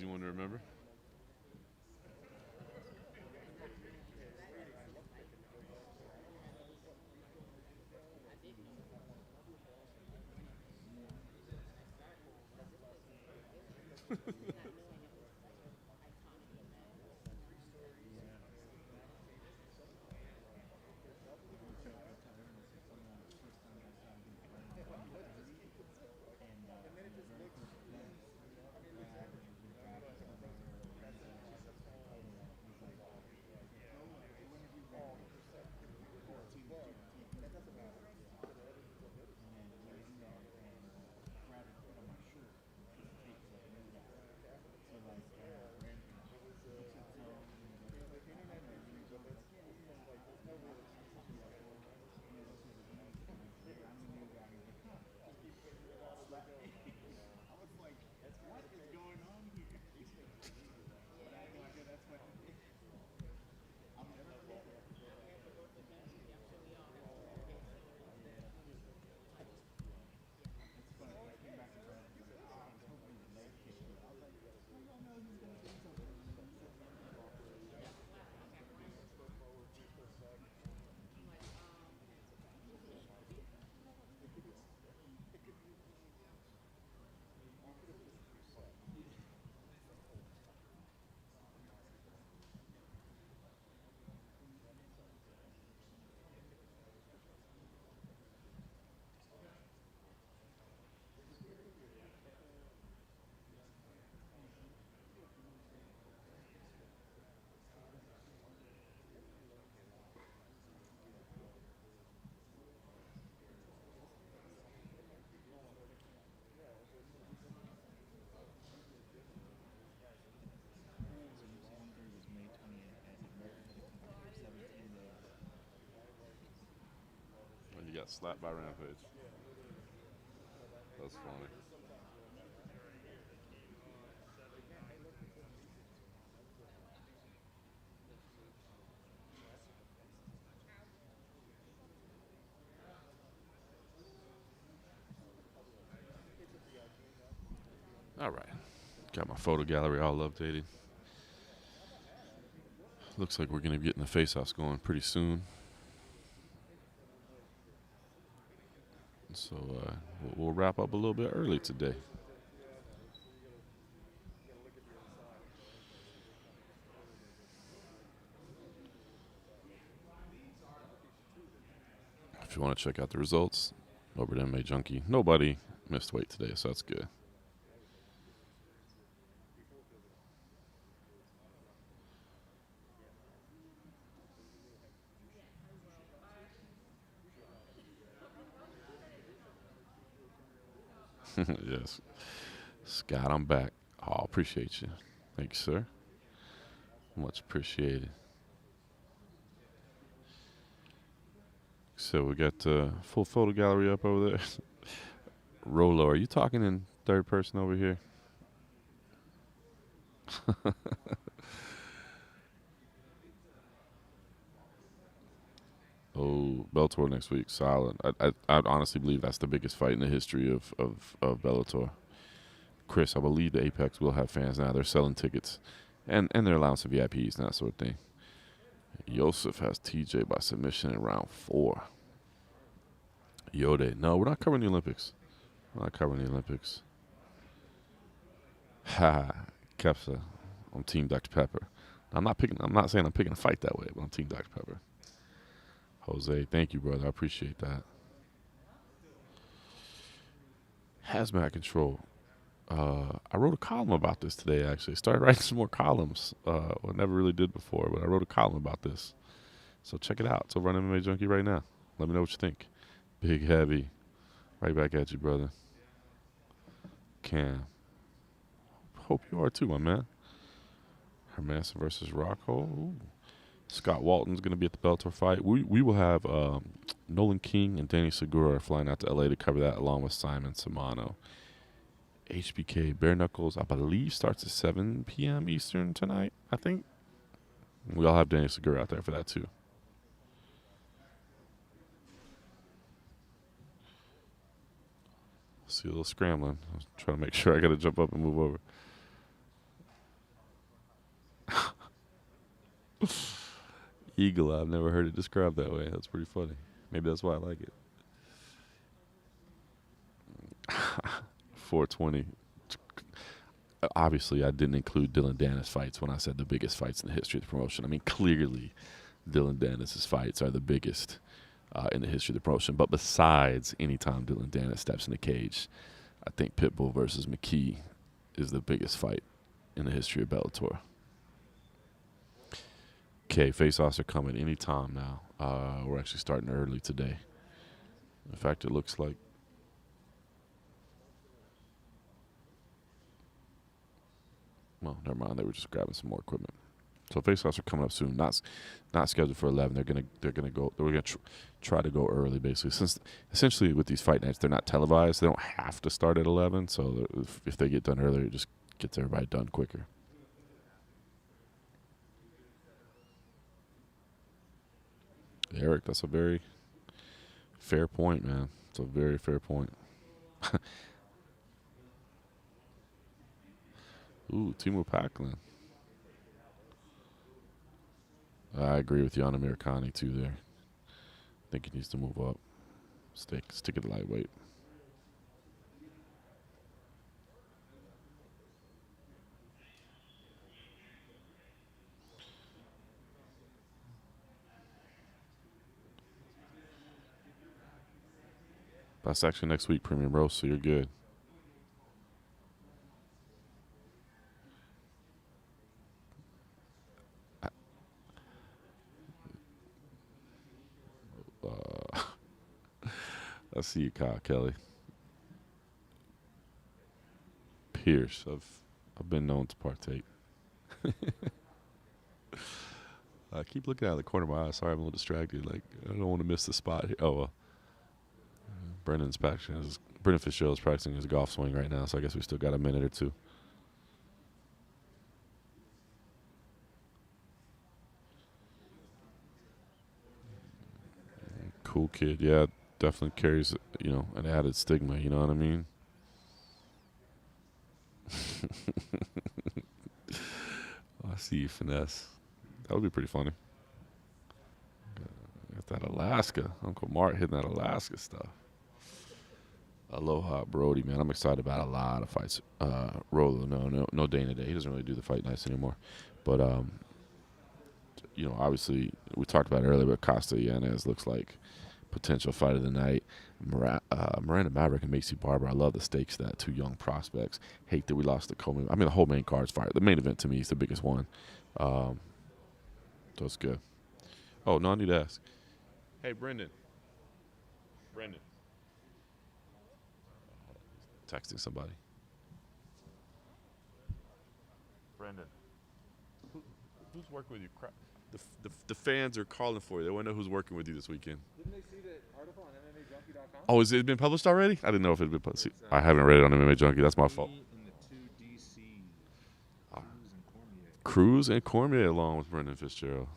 one to remember. When you got slapped by Rampage. That's funny. All right. Got my photo gallery all updated. Looks like we're going to be getting the face-offs going pretty soon. So we'll wrap up a little bit early today. If you want to check out the results, over at MMA Junkie. Nobody missed weight today, so that's good. Yes. Scott, I'm back. Oh, appreciate you. Thank you, sir. Much appreciated. So we got full photo gallery up over there. Rolo, are you talking in third person over here? Oh, Bellator next week, solid. I'd honestly believe that's the biggest fight in the history of Bellator. Chris, I believe the Apex will have fans now. They're selling tickets, and they're allowing some VIPs and that sort of thing. Yosef has TJ by submission in round 4. Yode, no, we're not covering the Olympics. We're not covering the Olympics. Ha, Kepsa, I'm Team Dr. Pepper. I'm not saying I'm picking a fight that way, but I'm Team Dr. Pepper. Jose, thank you, brother. I appreciate that. Hazmat Control. I wrote a column about this today, actually. Started writing some more columns. I never really did before, but I wrote a column about this. So check it out. It's over on MMA Junkie right now. Let me know what you think. Big Heavy. Right back at you, brother. Cam. Hope you are too, my man. Hermanson versus Rocco. Ooh. Scott Walton's going to be at the Bellator fight. We will have Nolan King and Danny Segura flying out to LA to cover that, along with Simon Samano. HBK Bare Knuckles, I believe, starts at 7 p.m. Eastern tonight, I think. We all have Danny Segura out there for that, too. See a little scrambling. I was trying to make sure I got to jump up and move over. Eagle, I've never heard it described that way. That's pretty funny. Maybe that's why I like it. 420. Obviously, I didn't include Dylan Dennis fights when I said the biggest fights in the history of the promotion. I mean, clearly, Dylan Dennis's fights are the biggest in the history of the promotion. But besides, anytime Dylan Dennis steps in the cage, I think Pitbull versus McKee is the biggest fight in the history of Bellator. Okay, face-offs are coming anytime now. We're actually starting early today. In fact, it looks like well, never mind. They were just grabbing some more equipment. So face-offs are coming up soon. Not scheduled for 11. They're gonna go. We're gonna try to go early, basically. Since essentially with these fight nights, they're not televised. They don't have to start at 11. So if they get done earlier, it just gets everybody done quicker. Eric, that's a very fair point, man. It's a very fair point. Ooh, Timo Packlin. I agree with you on Amir Khani, too, there. I think he needs to move up. Stick it lightweight. That's actually next week, Premium Roast, so you're good. I see you, Kyle Kelly. Pierce, I've been known to partake. I keep looking out of the corner of my eye. Sorry, I'm a little distracted. Like, I don't want to miss the spot here. Oh, well. Brendan Fitzgerald's practicing his golf swing right now, so I guess we still got a minute or two. Cool kid. Yeah, definitely carries, an added stigma, you know what I mean? I see you, Finesse. That would be pretty funny. Got that Alaska. Uncle Mark hitting that Alaska stuff. Aloha Brody, man. I'm excited about a lot of fights. Rolo, no Dana Day. He doesn't really do the fight nights anymore. But, obviously, we talked about it earlier, but Costa Yanez looks like potential fight of the night. Miranda Maverick and Macy Barber. I love the stakes of that. Two young prospects. Hate that we lost the co-main. I mean, the whole main card's fire. The main event, to me, is the biggest one. So it's good. Oh, no, I need to ask. Hey, Brendan. Texting somebody. Brendan. Who's working with you? The fans are calling for you. They want to know who's working with you this weekend. Didn't they see the article on MMAJunkie.com? Oh, has it been published already? I didn't know if it had been published. I haven't read it on MMA Junkie. That's my fault. Cruz and Cormier along with Brendan Fitzgerald.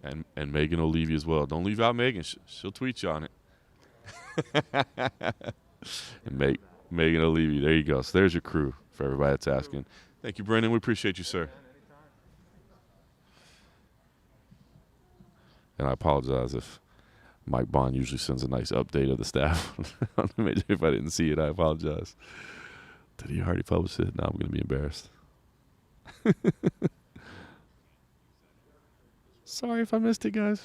And Megan will leave you as well. Don't leave out Megan. She'll tweet you on it. And Megan will leave you. There you go. So there's your crew for everybody that's asking. Thank you, Brendan. We appreciate you, sir. And I apologize if Mike Bond usually sends a nice update of the staff. If I didn't see it, I apologize. Did he already publish it? Now I'm going to be embarrassed. Sorry if I missed it, guys.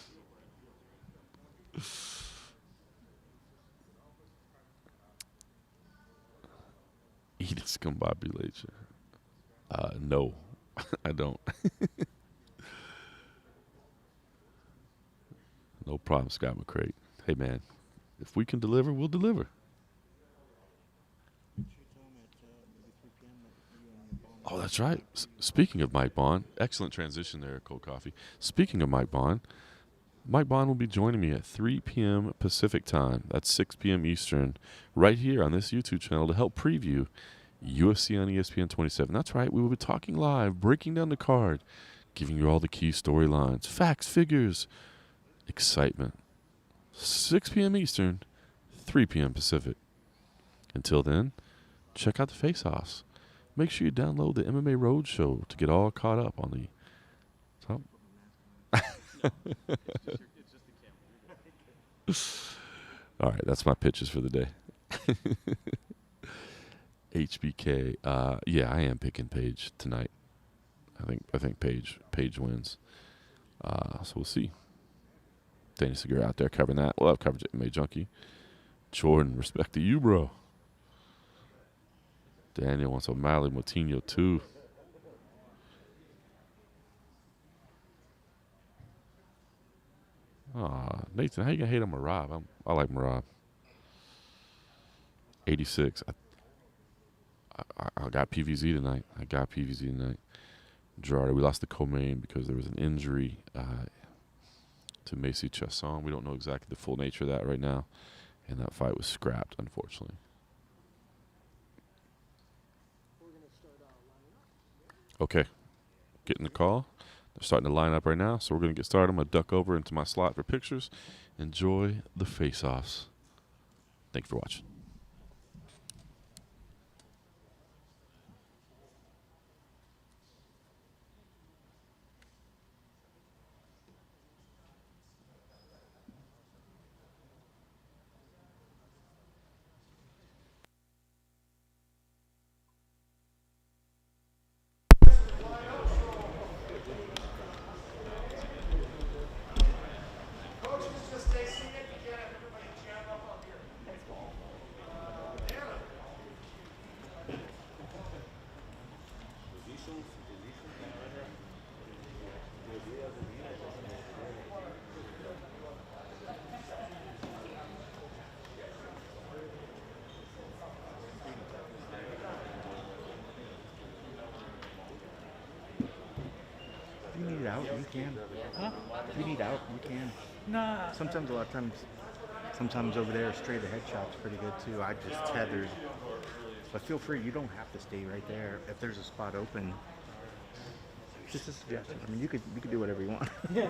Eat a discombobulation. No, I don't. No problem, Scott McCray. Hey, man, if we can deliver, we'll deliver. Oh, that's right. Speaking of Mike Bond, excellent transition there, Cold Coffee. Speaking of Mike Bond will be joining me at 3 p.m. Pacific time. That's 6 p.m. Eastern, right here on this YouTube channel to help preview UFC on ESPN 27. That's right. We will be talking live, breaking down the card, giving you all the key storylines, facts, figures, excitement. 6 p.m. Eastern, 3 p.m. Pacific. Until then, check out the face-offs. Make sure you download the MMA Roadshow to get all caught up on the top. All right, that's my pitches for the day. HBK. Yeah, I am picking Paige tonight. I think Paige wins. So we'll see. Danny Segura out there covering that. We'll have coverage at MMA Junkie. Jordan, respect to you, bro. Daniel wants O'Malley Moutinho too. Nathan, how you gonna hate on Marab? I like Marab. 86. I got PVZ tonight. Gerardo, we lost the co-main because there was an injury to Macy Chasson. We don't know exactly the full nature of that right now, and that fight was scrapped, unfortunately. Okay, getting the call. They're starting to line up right now, so we're going to get started. I'm going to duck over into my slot for pictures. Enjoy the face-offs. Thank you for watching. If you need it out, you can. Huh? If you need out, you can. Nah. Sometimes, a lot of times, over there, straight ahead chop's pretty good too. I just tethered. But feel free, you don't have to stay right there. If there's a spot open, just a suggestion. I mean, you could do whatever you want. Yeah.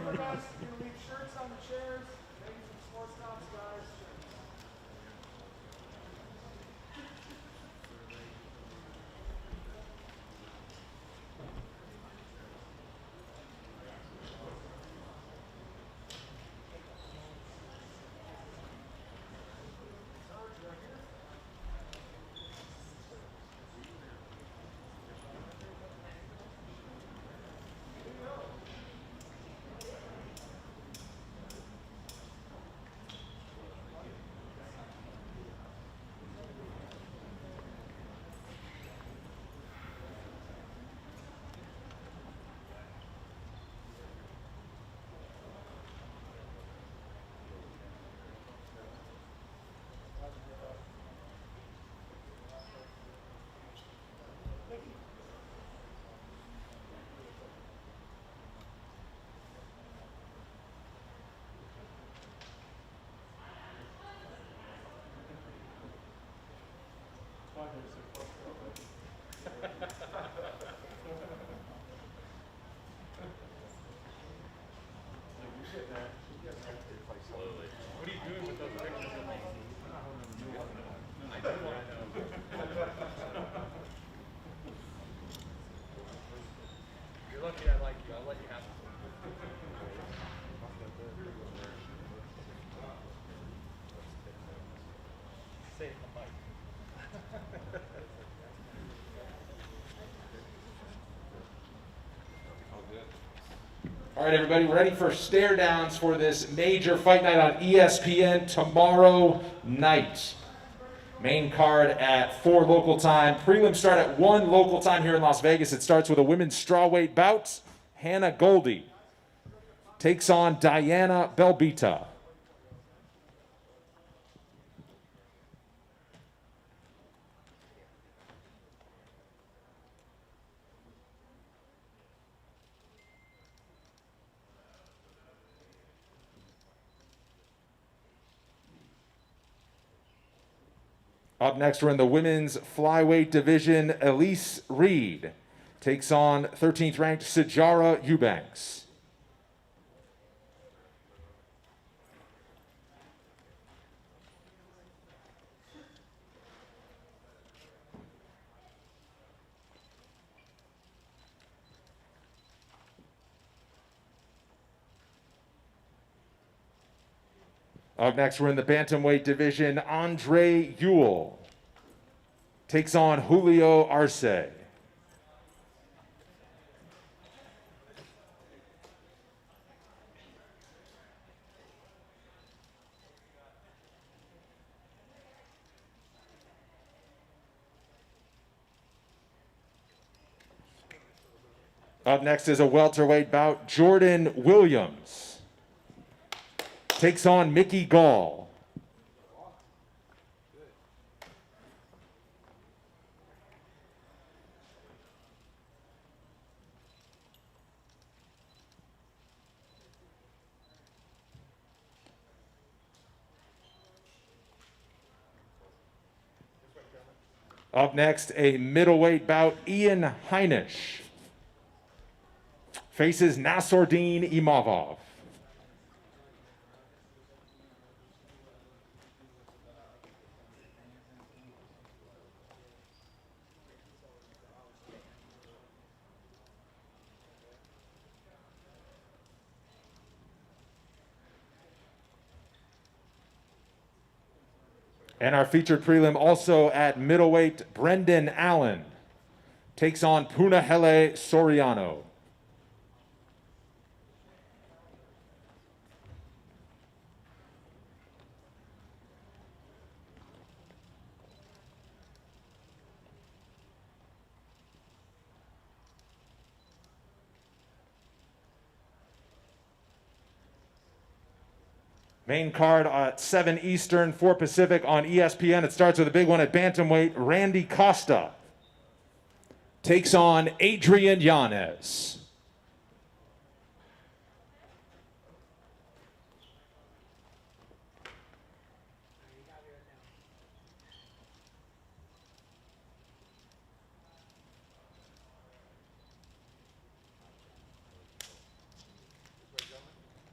What are you doing with those pictures of me? You're lucky I like you. I'll let you have it. Say it in the mic. All right, everybody, ready for stare downs for this major fight night on ESPN tomorrow night. Main card at 4 local time. Prelims start at 1 local time here in Las Vegas. It starts with a women's strawweight bout. Hannah Goldie takes on Diana Belbita. Up next, we're in the women's flyweight division. Elise Reed takes on 13th ranked Sijara Eubanks. Up next, we're in the bantamweight division. Andre Ewell takes on Julio Arce. Up next is a welterweight bout. Jordan Williams takes on Mickey Gall. Up next, a middleweight bout. Ian Heinisch faces Nassourdine Imavov. And our featured prelim also at middleweight, Brendan Allen takes on Punahele Soriano. Main card at 7 Eastern, 4 Pacific on ESPN. It starts with a big one at bantamweight. Randy Costa takes on Adrian Yanez.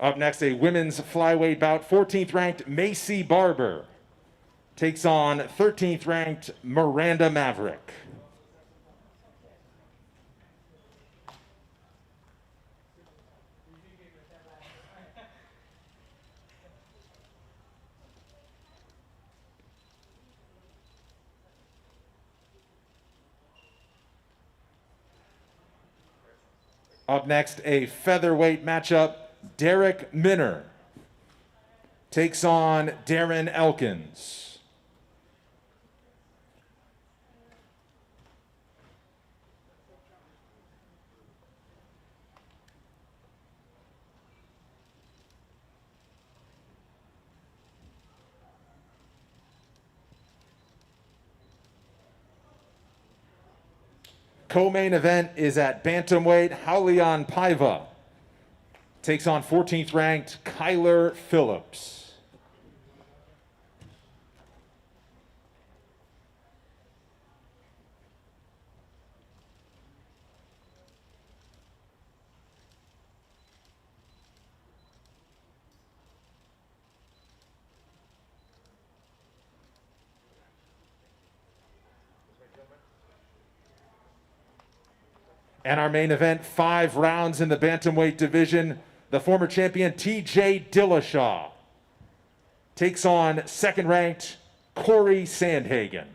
Up next, a women's flyweight bout. 14th ranked Macy Barber takes on 13th ranked Miranda Maverick. Up next, a featherweight matchup. Derek Minner takes on Darren Elkins. Co-main event is at bantamweight. Haulian Paiva takes on 14th ranked Kyler Phillips. And our main event, 5 rounds in the bantamweight division. The former champion TJ Dillashaw takes on 2nd ranked Corey Sandhagen.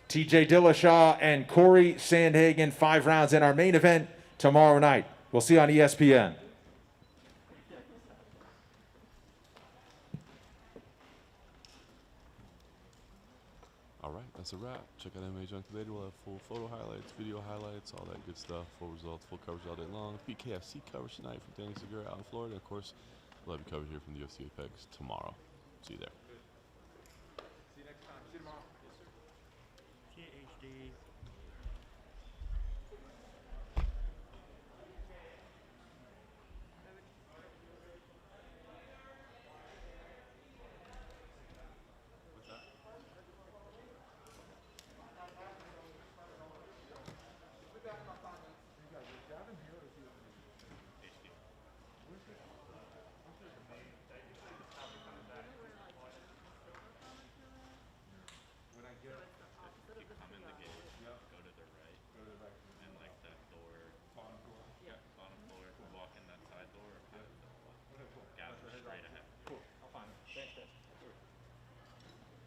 TJ Dillashaw and Corey Sandhagen, 5 rounds in our main event tomorrow night. We'll see you on ESPN. All right, that's a wrap. Check out MMA Junkie later. We'll have full photo highlights, video highlights, all that good stuff. Full results, full coverage all day long. BKFC coverage tonight from Danny Segura out in Florida. Of course, we'll have you covered here from the UFC Apex tomorrow. See you there.